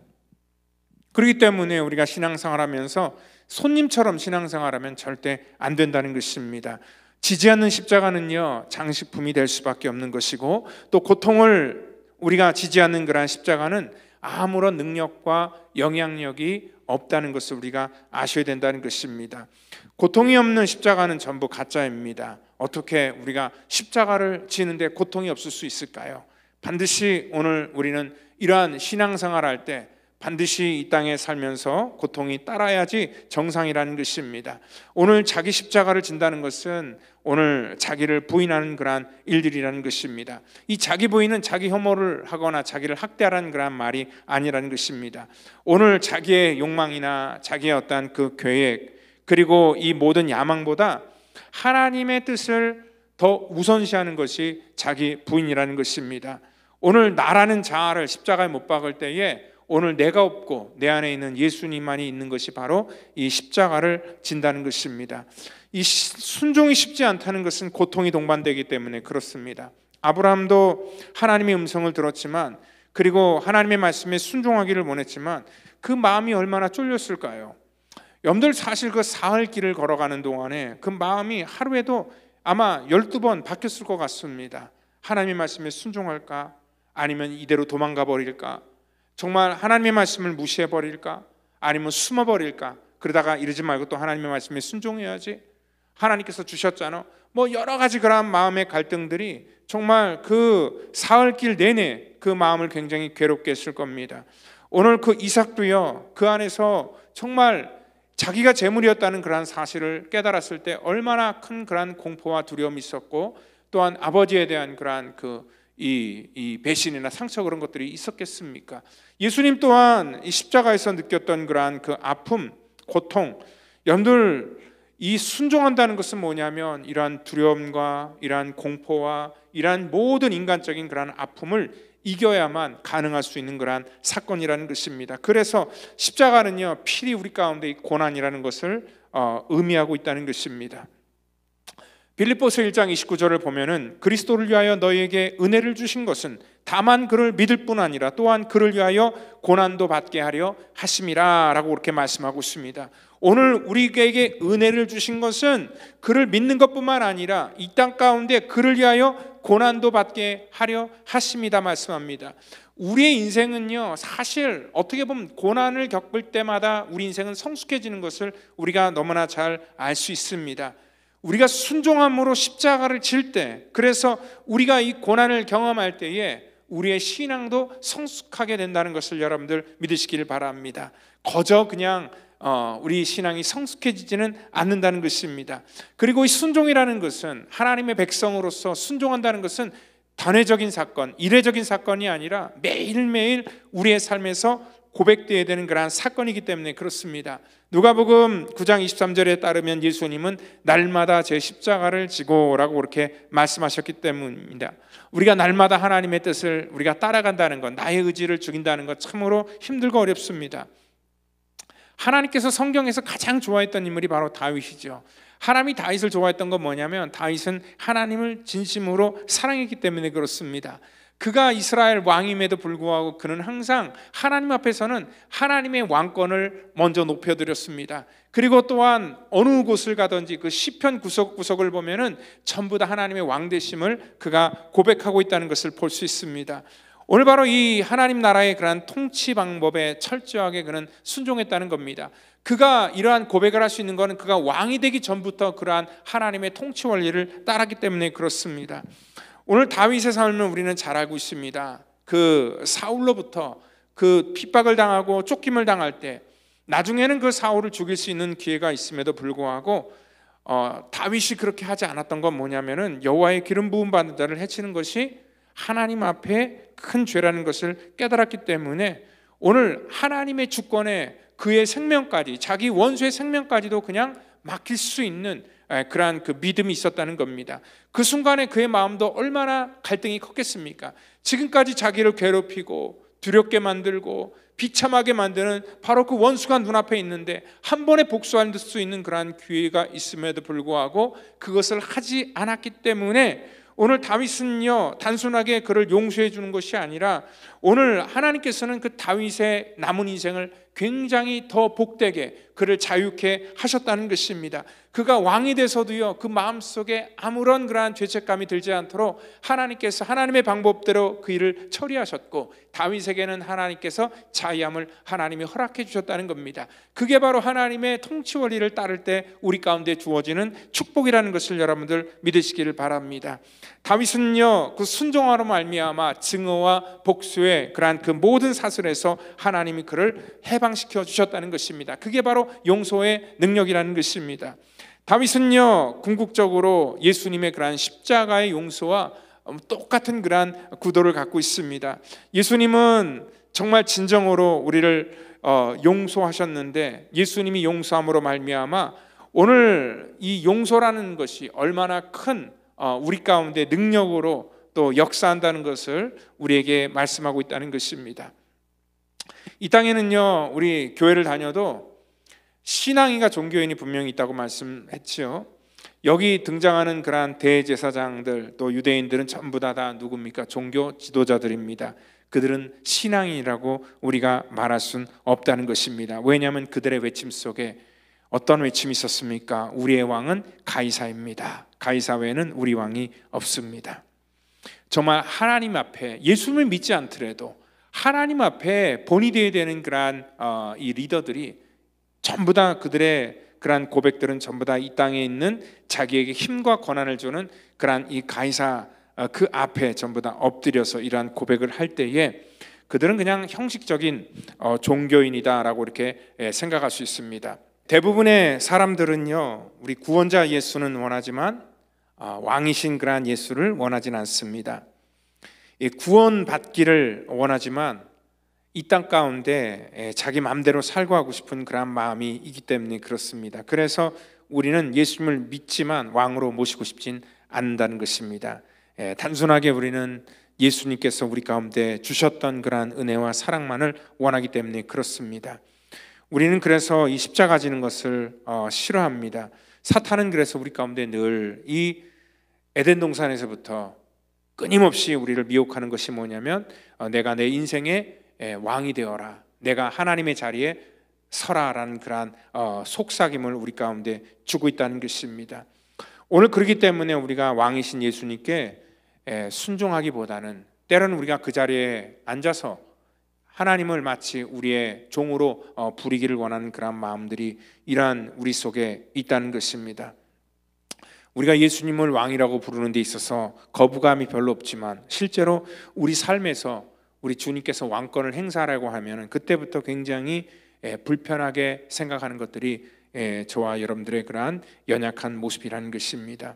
B: 그렇기 때문에 우리가 신앙생활하면서 손님처럼 신앙생활하면 절대 안 된다는 것입니다. 지지 않는 십자가는요, 장식품이 될 수밖에 없는 것이고, 또 고통을 우리가 지지 않는 그러한 십자가는 아무런 능력과 영향력이 없다는 것을 우리가 아셔야 된다는 것입니다. 고통이 없는 십자가는 전부 가짜입니다. 어떻게 우리가 십자가를 지는데 고통이 없을 수 있을까요? 반드시 오늘 우리는 이러한 신앙생활 할 때 반드시 이 땅에 살면서 고통이 따라야지 정상이라는 것입니다. 오늘 자기 십자가를 진다는 것은 오늘 자기를 부인하는 그러한 일들이라는 것입니다. 이 자기 부인은 자기 혐오를 하거나 자기를 학대하라는 그러한 말이 아니라는 것입니다. 오늘 자기의 욕망이나 자기의 어떠한 그 계획, 그리고 이 모든 야망보다 하나님의 뜻을 더 우선시하는 것이 자기 부인이라는 것입니다. 오늘 나라는 자아를 십자가에 못 박을 때에 오늘 내가 없고 내 안에 있는 예수님만이 있는 것이 바로 이 십자가를 진다는 것입니다. 이 순종이 쉽지 않다는 것은 고통이 동반되기 때문에 그렇습니다. 아브라함도 하나님의 음성을 들었지만, 그리고 하나님의 말씀에 순종하기를 원했지만 그 마음이 얼마나 쫄렸을까요? 여러분들 사실 그 사흘 길을 걸어가는 동안에 그 마음이 하루에도 아마 12번 바뀌었을 것 같습니다. 하나님의 말씀에 순종할까? 아니면 이대로 도망가 버릴까? 정말 하나님의 말씀을 무시해 버릴까? 아니면 숨어 버릴까? 그러다가 이러지 말고 또 하나님의 말씀에 순종해야지, 하나님께서 주셨잖아, 여러 가지 그런 마음의 갈등들이 정말 그 사흘길 내내 그 마음을 굉장히 괴롭게 했을 겁니다. 오늘 그 이삭도요, 그 안에서 정말 자기가 재물이었다는 그러한 사실을 깨달았을 때 얼마나 큰 그러한 공포와 두려움이 있었고, 또한 아버지에 대한 그러한 이 배신이나 상처, 그런 것들이 있었겠습니까? 예수님 또한 이 십자가에서 느꼈던 그러한 그 아픔, 고통, 여러분들 이 순종한다는 것은 뭐냐면 이러한 두려움과 이러한 공포와 이러한 모든 인간적인 그러한 아픔을 이겨야만 가능할 수 있는 그러한 사건이라는 것입니다. 그래서 십자가는요, 필히 우리 가운데 이 고난이라는 것을 의미하고 있다는 것입니다.
A: 빌립보서 1장 29절을 보면은 그리스도를 위하여 너희에게 은혜를 주신 것은 다만 그를 믿을 뿐 아니라 또한 그를 위하여 고난도 받게 하려 하심이라 라고 그렇게 말씀하고 있습니다. 오늘 우리에게 은혜를 주신 것은 그를 믿는 것뿐만 아니라 이 땅 가운데 그를 위하여 고난도 받게 하려 하심이다 말씀합니다. 우리의 인생은요, 사실 어떻게 보면 고난을 겪을 때마다 우리 인생은 성숙해지는 것을 우리가 너무나 잘 알 수 있습니다. 우리가 순종함으로 십자가를 질 때, 그래서 우리가 이 고난을 경험할 때에 우리의 신앙도 성숙하게 된다는 것을 여러분들 믿으시기를 바랍니다. 거저 그냥 우리 신앙이 성숙해지지는 않는다는 것입니다. 그리고 이 순종이라는 것은, 하나님의 백성으로서 순종한다는 것은 단회적인 사건, 이례적인 사건이 아니라 매일매일 우리의 삶에서 고백되어야 되는 그러한 사건이기 때문에 그렇습니다. 누가복음 9장 23절에 따르면 예수님은 날마다 제 십자가를 지고 라고 그렇게 말씀하셨기 때문입니다. 우리가 날마다 하나님의 뜻을 우리가 따라간다는 것, 나의 의지를 죽인다는 것 참으로 힘들고 어렵습니다. 하나님께서 성경에서 가장 좋아했던 인물이 바로 다윗이죠. 하나님이 다윗을 좋아했던 건 뭐냐면, 다윗은 하나님을 진심으로 사랑했기 때문에 그렇습니다. 그가 이스라엘 왕임에도 불구하고 그는 항상 하나님 앞에서는 하나님의 왕권을 먼저 높여드렸습니다. 그리고 또한 어느 곳을 가든지 그 시편 구석구석을 보면은 전부 다 하나님의 왕 되심을 그가 고백하고 있다는 것을 볼 수 있습니다. 오늘 바로 이 하나님 나라의 그러한 통치 방법에 철저하게 그는 순종했다는 겁니다. 그가 이러한 고백을 할 수 있는 것은 그가 왕이 되기 전부터 그러한 하나님의 통치 원리를 따랐기 때문에 그렇습니다. 오늘 다윗의 삶을 우리는 잘 알고 있습니다. 그 사울로부터 그 핍박을 당하고 쫓김을 당할 때, 나중에는 그 사울을 죽일 수 있는 기회가 있음에도 불구하고 다윗이 그렇게 하지 않았던 건 뭐냐면은 여호와의 기름 부음 받는 자를 해치는 것이 하나님 앞에 큰 죄라는 것을 깨달았기 때문에 오늘 하나님의 주권에 그의 생명까지, 자기 원수의 생명까지도 그냥 맡길 수 있는 그러한 그 믿음이 있었다는 겁니다. 그 순간에 그의 마음도 얼마나 갈등이 컸겠습니까? 지금까지 자기를 괴롭히고 두렵게 만들고 비참하게 만드는 바로 그 원수가 눈앞에 있는데 한 번에 복수할 수 있는 그러한 기회가 있음에도 불구하고 그것을 하지 않았기 때문에 오늘 다윗은요, 단순하게 그를 용서해 주는 것이 아니라 오늘 하나님께서는 그 다윗의 남은 인생을 굉장히 더 복되게 그를 자유케 하셨다는 것입니다. 그가 왕이 돼서도요, 그 마음속에 아무런 그러한 죄책감이 들지 않도록 하나님께서 하나님의 방법대로 그 일을 처리하셨고, 다윗에게는 하나님께서 자유함을 하나님이 허락해 주셨다는 겁니다. 그게 바로 하나님의 통치 원리를 따를 때 우리 가운데 주어지는 축복이라는 것을 여러분들 믿으시기를 바랍니다. 다윗은요, 그 순종하로 말미암아 증오와 복수의 그러한 그 모든 사슬에서 하나님이 그를 해방시켜 주셨다는 것입니다. 그게 바로 용서의 능력이라는 것입니다. 다윗은요, 궁극적으로 예수님의 그러한 십자가의 용서와 똑같은 그러한 구도를 갖고 있습니다. 예수님은 정말 진정으로 우리를 용서하셨는데, 예수님이 용서함으로 말미암아 오늘 이 용서라는 것이 얼마나 큰 우리 가운데 능력으로 또 역사한다는 것을 우리에게 말씀하고 있다는 것입니다. 이 땅에는요, 우리 교회를 다녀도 신앙인과 종교인이 분명히 있다고 말씀했죠. 여기 등장하는 그러한 대제사장들, 또 유대인들은 전부 다 누굽니까? 종교 지도자들입니다. 그들은 신앙인이라고 우리가 말할 수는 없다는 것입니다. 왜냐하면 그들의 외침 속에 어떤 외침이 있었습니까? 우리의 왕은 가이사입니다. 가이사 외에는 우리 왕이 없습니다. 정말 하나님 앞에 예수님을 믿지 않더라도 하나님 앞에 본이 되어야 되는 그러한 이 리더들이 전부 다 그들의 그러한 고백들은 전부 다 이 땅에 있는 자기에게 힘과 권한을 주는 그러한 이 가이사 그 앞에 전부 다 엎드려서 이러한 고백을 할 때에 그들은 그냥 형식적인 종교인이다라고 이렇게 생각할 수 있습니다. 대부분의 사람들은요, 우리 구원자 예수는 원하지만 왕이신 그러한 예수를 원하진 않습니다. 구원받기를 원하지만 이 땅 가운데 자기 마음대로 살고 하고 싶은 그런 마음이 있기 때문에 그렇습니다. 그래서 우리는 예수님을 믿지만 왕으로 모시고 싶진 않는다는 것입니다. 단순하게 우리는 예수님께서 우리 가운데 주셨던 그러한 은혜와 사랑만을 원하기 때문에 그렇습니다. 우리는 그래서 이 십자가 지는 것을 싫어합니다. 사탄은 그래서 우리 가운데 늘 이 에덴 동산에서부터 끊임없이 우리를 미혹하는 것이 뭐냐면 내가 내 인생의 왕이 되어라, 내가 하나님의 자리에 서라라는 그러한 속삭임을 우리 가운데 주고 있다는 것입니다. 오늘 그렇기 때문에 우리가 왕이신 예수님께 순종하기보다는 때로는 우리가 그 자리에 앉아서 하나님을 마치 우리의 종으로 부리기를 원하는 그런 마음들이 이러한 우리 속에 있다는 것입니다. 우리가 예수님을 왕이라고 부르는 데 있어서 거부감이 별로 없지만 실제로 우리 삶에서 우리 주님께서 왕권을 행사하라고 하면 그때부터 굉장히 불편하게 생각하는 것들이 저와 여러분들의 그러한 연약한 모습이라는 것입니다.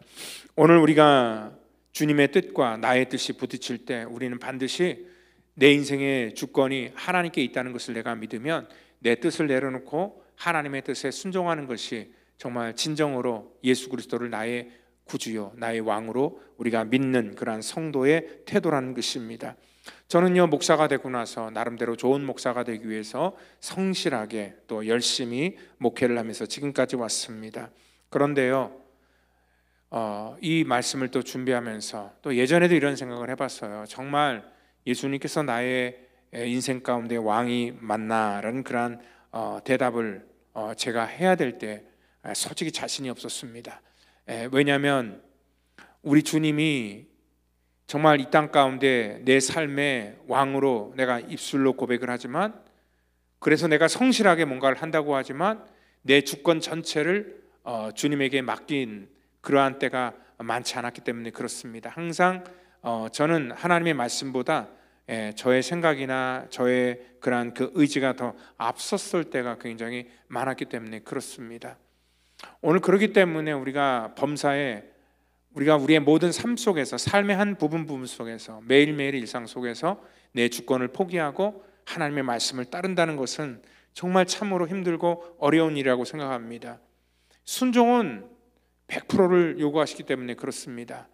A: 오늘 우리가 주님의 뜻과 나의 뜻이 부딪힐 때 우리는 반드시 내 인생의 주권이 하나님께 있다는 것을 내가 믿으면 내 뜻을 내려놓고 하나님의 뜻에 순종하는 것이 정말 진정으로 예수 그리스도를 나의 구주요 나의 왕으로 우리가 믿는 그러한 성도의 태도라는 것입니다. 저는요, 목사가 되고 나서 나름대로 좋은 목사가 되기 위해서 성실하게 또 열심히 목회를 하면서 지금까지 왔습니다. 그런데요, 이 말씀을 또 준비하면서 또 예전에도 이런 생각을 해봤어요. 정말 예수님께서 나의 인생 가운데 왕이 맞나라는 그러한 대답을 제가 해야 될 때 솔직히 자신이 없었습니다. 왜냐하면 우리 주님이 정말 이 땅 가운데 내 삶의 왕으로 내가 입술로 고백을 하지만, 그래서 내가 성실하게 뭔가를 한다고 하지만 내 주권 전체를 주님에게 맡긴 그러한 때가 많지 않았기 때문에 그렇습니다. 항상 저는 하나님의 말씀보다 저의 생각이나 저의 그러한 그 의지가 더 앞섰을 때가 굉장히 많았기 때문에 그렇습니다. 오늘 그렇기 때문에 우리가 범사에 우리가 우리의 모든 삶 속에서 삶의 한 부분 속에서 매일매일 일상 속에서 내 주권을 포기하고 하나님의 말씀을 따른다는 것은 정말 참으로 힘들고 어려운 일이라고 생각합니다. 순종은 100%를 요구하시기 때문에 그렇습니다.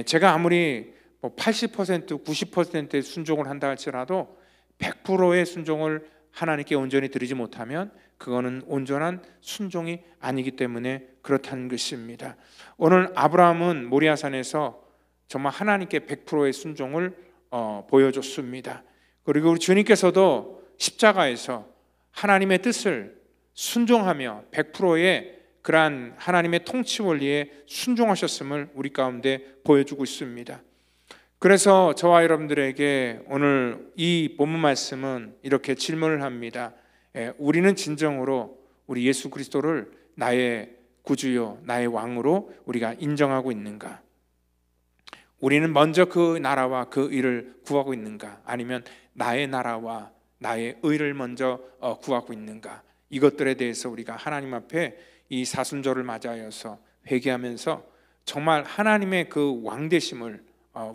A: 제가 아무리 80%, 90%의 순종을 한다 할지라도 100%의 순종을 하나님께 온전히 드리지 못하면 그거는 온전한 순종이 아니기 때문에 그렇다는 것입니다. 오늘 아브라함은 모리아산에서 정말 하나님께 100%의 순종을 보여줬습니다. 그리고 우리 주님께서도 십자가에서 하나님의 뜻을 순종하며 100%의 그러한 하나님의 통치 원리에 순종하셨음을 우리 가운데 보여주고 있습니다. 그래서 저와 여러분들에게 오늘 이 본문 말씀은 이렇게 질문을 합니다. 우리는 진정으로 우리 예수 그리스도를 나의 구주요 나의 왕으로 우리가 인정하고 있는가? 우리는 먼저 그 나라와 그 의를 구하고 있는가? 아니면 나의 나라와 나의 의를 먼저 구하고 있는가? 이것들에 대해서 우리가 하나님 앞에 이 사순절을 맞이하여서 회개하면서 정말 하나님의 그 왕되심을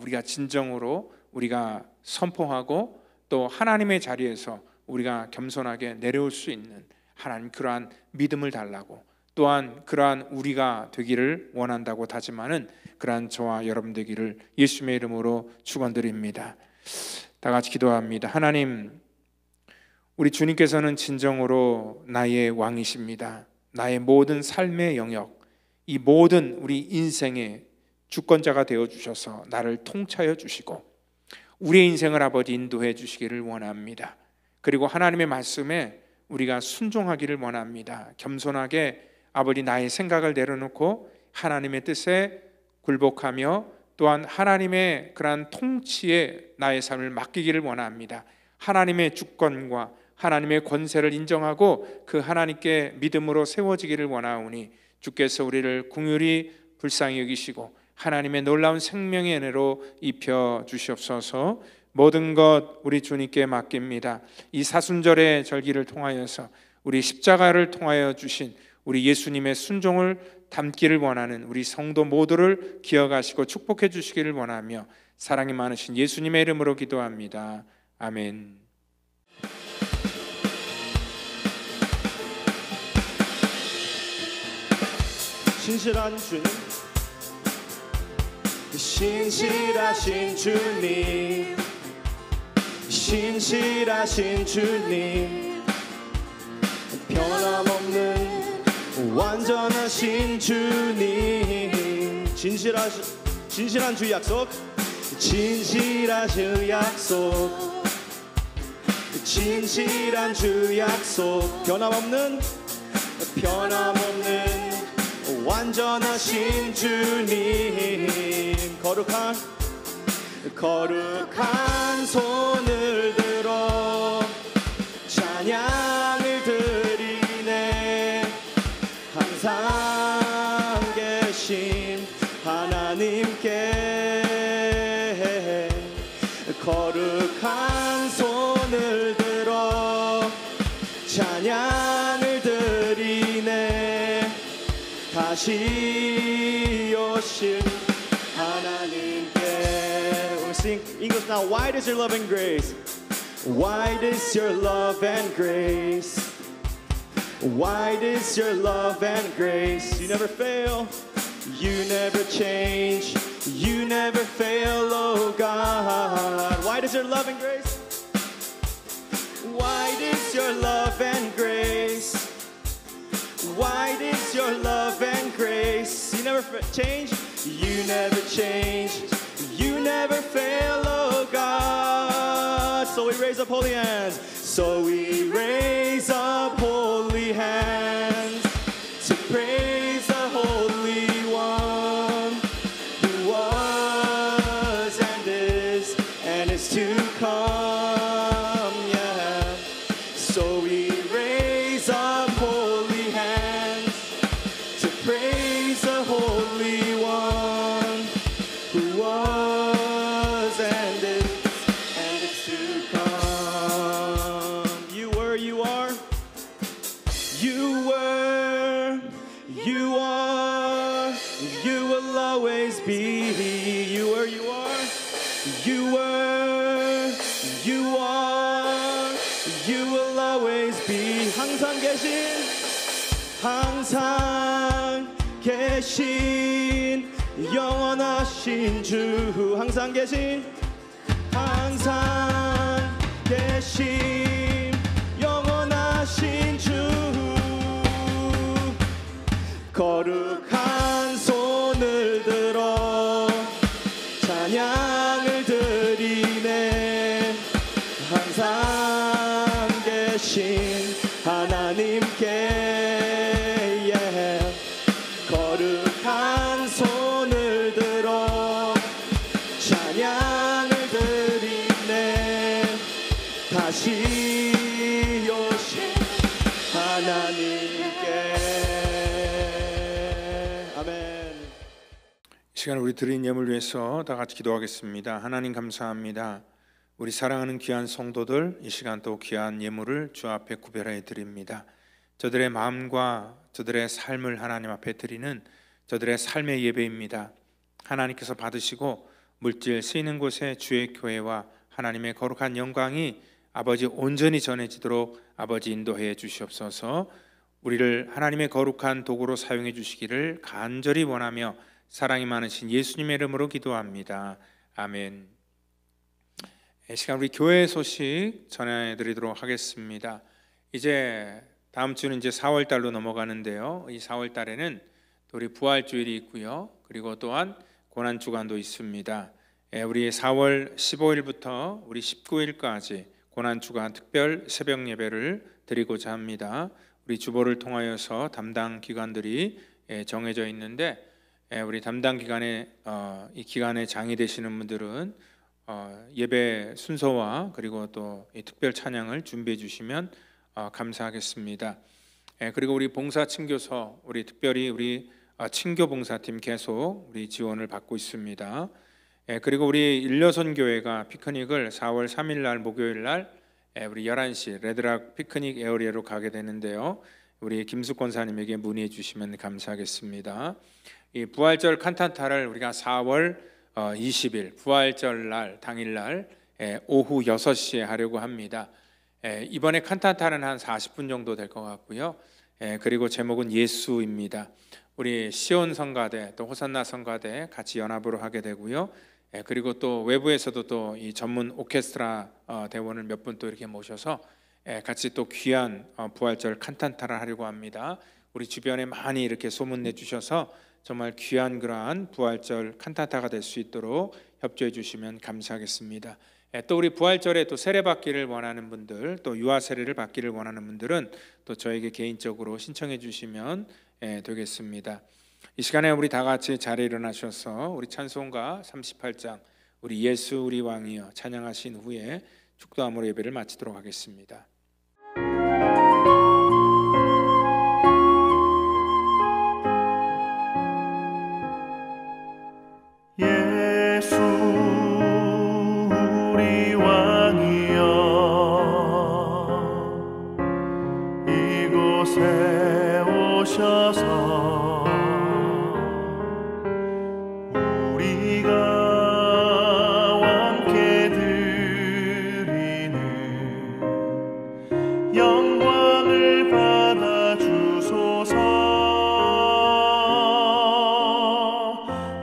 A: 우리가 진정으로 우리가 선포하고 또 하나님의 자리에서 우리가 겸손하게 내려올 수 있는 하나님 그러한 믿음을 달라고, 또한 그러한 우리가 되기를 원한다고 다짐하는 그러한 저와 여러분 되기를 예수님의 이름으로 축원드립니다. 다 같이 기도합니다. 하나님, 우리 주님께서는 진정으로 나의 왕이십니다. 나의 모든 삶의 영역, 이 모든 우리 인생의 주권자가 되어주셔서 나를 통치하여 주시고 우리의 인생을 아버지 인도해 주시기를 원합니다. 그리고 하나님의 말씀에 우리가 순종하기를 원합니다. 겸손하게 아버지 나의 생각을 내려놓고 하나님의 뜻에 굴복하며 또한 하나님의 그러한 통치에 나의 삶을 맡기기를 원합니다. 하나님의 주권과 하나님의 권세를 인정하고 그 하나님께 믿음으로 세워지기를 원하오니 주께서 우리를 긍휼히 불쌍히 여기시고 하나님의 놀라운 생명의 은혜로 입혀 주시옵소서. 모든 것 우리 주님께 맡깁니다. 이 사순절의 절기를 통하여서 우리 십자가를 통하여 주신 우리 예수님의 순종을 담기를 원하는 우리 성도 모두를 기억하시고 축복해 주시기를 원하며 사랑이 많으신 예수님의 이름으로 기도합니다. 아멘.
C: 신실한 주님, 신실하신 주님, 신실하신 주님, 변함없는
D: 완전하신 주님 진실한 주 약속 진실한 주 약속 진실한 주 약속 변함없는 완전하신 주님 거룩한 손을 들어 찬양을 드리네 항상 계신 하나님께 거룩한 손을 들어 찬양을 드리네 다시 오실 하나님께. We'll sing English now. Wide is your love and grace. Wide is your love and grace. Wide is your love and grace. You never fail. You never change. You never fail, oh God. Wide is your love and grace. Wide is your love and grace. Wide is your love and grace. You never change. You never change. You never fail, oh God. So we raise up holy hands. So we raise up holy hands to praise the Holy One who was and is to come. Yeah. So we raise up holy hands to praise the Holy One who was and is to come. You were, you are, you were, you are, you will always be. You were, you are, you were, you are, you will always be. 항상 계신 영원하신 주. 항상 계신 영원하신 주. 거룩한 손을 들어 찬양을 드리네 항상 계신 하나님께. Yeah. 거룩한 손을 들어 찬양을 드리네 다시 오신 하나님께. 아멘.
A: 이 시간 우리 드린 예물 위해서 다 같이 기도하겠습니다. 하나님 감사합니다. 우리 사랑하는 귀한 성도들 이 시간 또 귀한 예물을 주 앞에 구별해 드립니다. 저들의 마음과 저들의 삶을 하나님 앞에 드리는 저들의 삶의 예배입니다. 하나님께서 받으시고 물질 쓰이는 곳에 주의 교회와 하나님의 거룩한 영광이 아버지 온전히 전해지도록 아버지 인도해 주시옵소서. 우리를 하나님의 거룩한 도구로 사용해 주시기를 간절히 원하며 사랑이 많으신 예수님의 이름으로 기도합니다. 아멘. 이 시간 우리 교회 소식 전해드리도록 하겠습니다. 이제 다음 주는 이제 4월 달로 넘어가는데요. 이 4월 달에는 또 우리 부활주일이 있고요. 그리고 또한 고난주간도 있습니다. 우리 4월 15일부터 우리 19일까지 고난주간 특별 새벽 예배를 드리고자 합니다. 우리 주보를 통하여서 담당 기관들이 정해져 있는데 우리 담당 기관에 이 기관에 장이 되시는 분들은 예배 순서와 그리고 또 이 특별 찬양을 준비해 주시면 감사하겠습니다. 그리고 우리 봉사 친교서 우리 특별히 우리 친교 봉사팀 계속 우리 지원을 받고 있습니다. 그리고 우리 일려선 교회가 피크닉을 4월 3일 날 목요일 날 우리 11시 레드락 피크닉 에어리어로 가게 되는데요. 우리 김숙 권사님에게 문의해 주시면 감사하겠습니다. 이 부활절 칸타타를 우리가 4월 20일 부활절 날 당일 날 오후 6시에 하려고 합니다. 이번에 칸타타는 한 40분 정도 될 것 같고요. 그리고 제목은 예수입니다. 우리 시온 성가대 또 호산나 성가대 같이 연합으로 하게 되고요. 그리고 또 외부에서도 또 이 전문 오케스트라 대원을 몇 분 또 이렇게 모셔서 같이 또 귀한 부활절 칸타타를 하려고 합니다. 우리 주변에 많이 이렇게 소문내 주셔서 정말 귀한 그러한 부활절 칸타타가 될 수 있도록 협조해 주시면 감사하겠습니다. 또 우리 부활절에 또 세례 받기를 원하는 분들, 또 유아 세례를 받기를 원하는 분들은 또 저에게 개인적으로 신청해 주시면 되겠습니다. 이 시간에 우리 다 같이 자리에 일어나셔서 우리 찬송가 38장 우리 예수 우리 왕이여 찬양하신 후에 축도함으로 예배를 마치도록 하겠습니다.
E: 예수 우리 왕이여 이곳에 오셔서 우리가 함께 드리는 영광을 받아 주소서.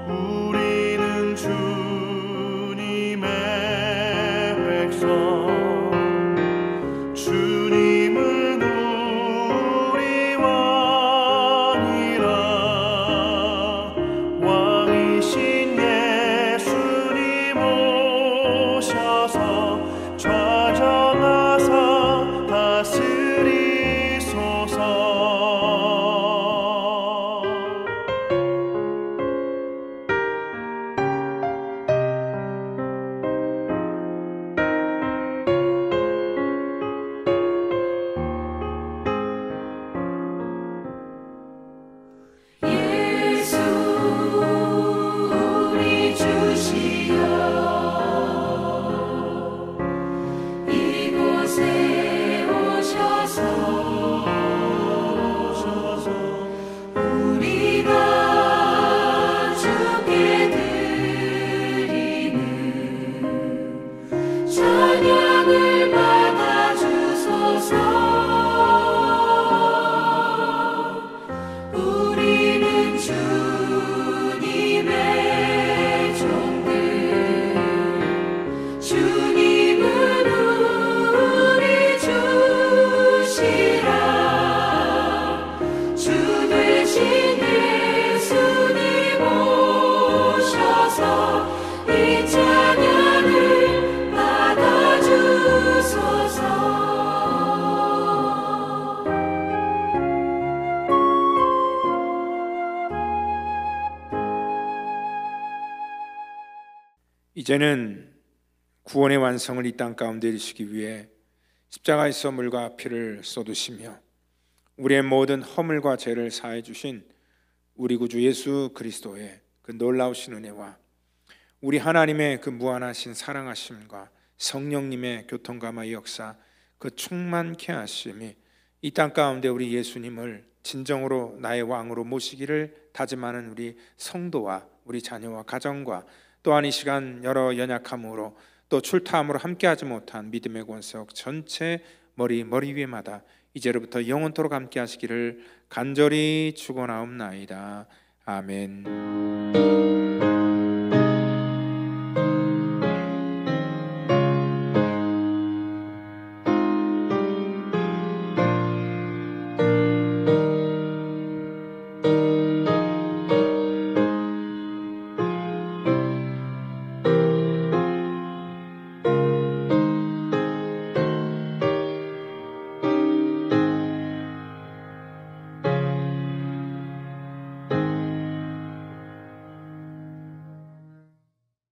E: 우리는 주님의 백성, 주님은 우리 왕이라. 왕이신 예수님 오셔서 좌정하사 다스리소서.
F: 예수 우리 주시여 이곳에 오셔서 우리가 주께 드리는 찬양을 받아 주소서. 우리는 주님의 종들, 주님은 우리 주시라. 주 되신 예수님 오셔서 이 찬양을 받아 주소서.
A: 이제는 구원의 완성을 이 땅 가운데 이루시기 위해 십자가에서 물과 피를 쏟으시며 우리의 모든 허물과 죄를 사해 주신 우리 구주 예수 그리스도의 그 놀라우신 은혜와 우리 하나님의 그 무한하신 사랑하심과 성령님의 교통감화의 역사, 그 충만케 하심이 이 땅 가운데 우리 예수님을 진정으로 나의 왕으로 모시기를 다짐하는 우리 성도와 우리 자녀와 가정과 또한 이 시간 여러 연약함으로 또 출타함으로 함께하지 못한 믿음의 권석 전체 머리 위에마다 이제로부터 영원토록 함께하시기를 간절히 축원하옵나이다. 아멘.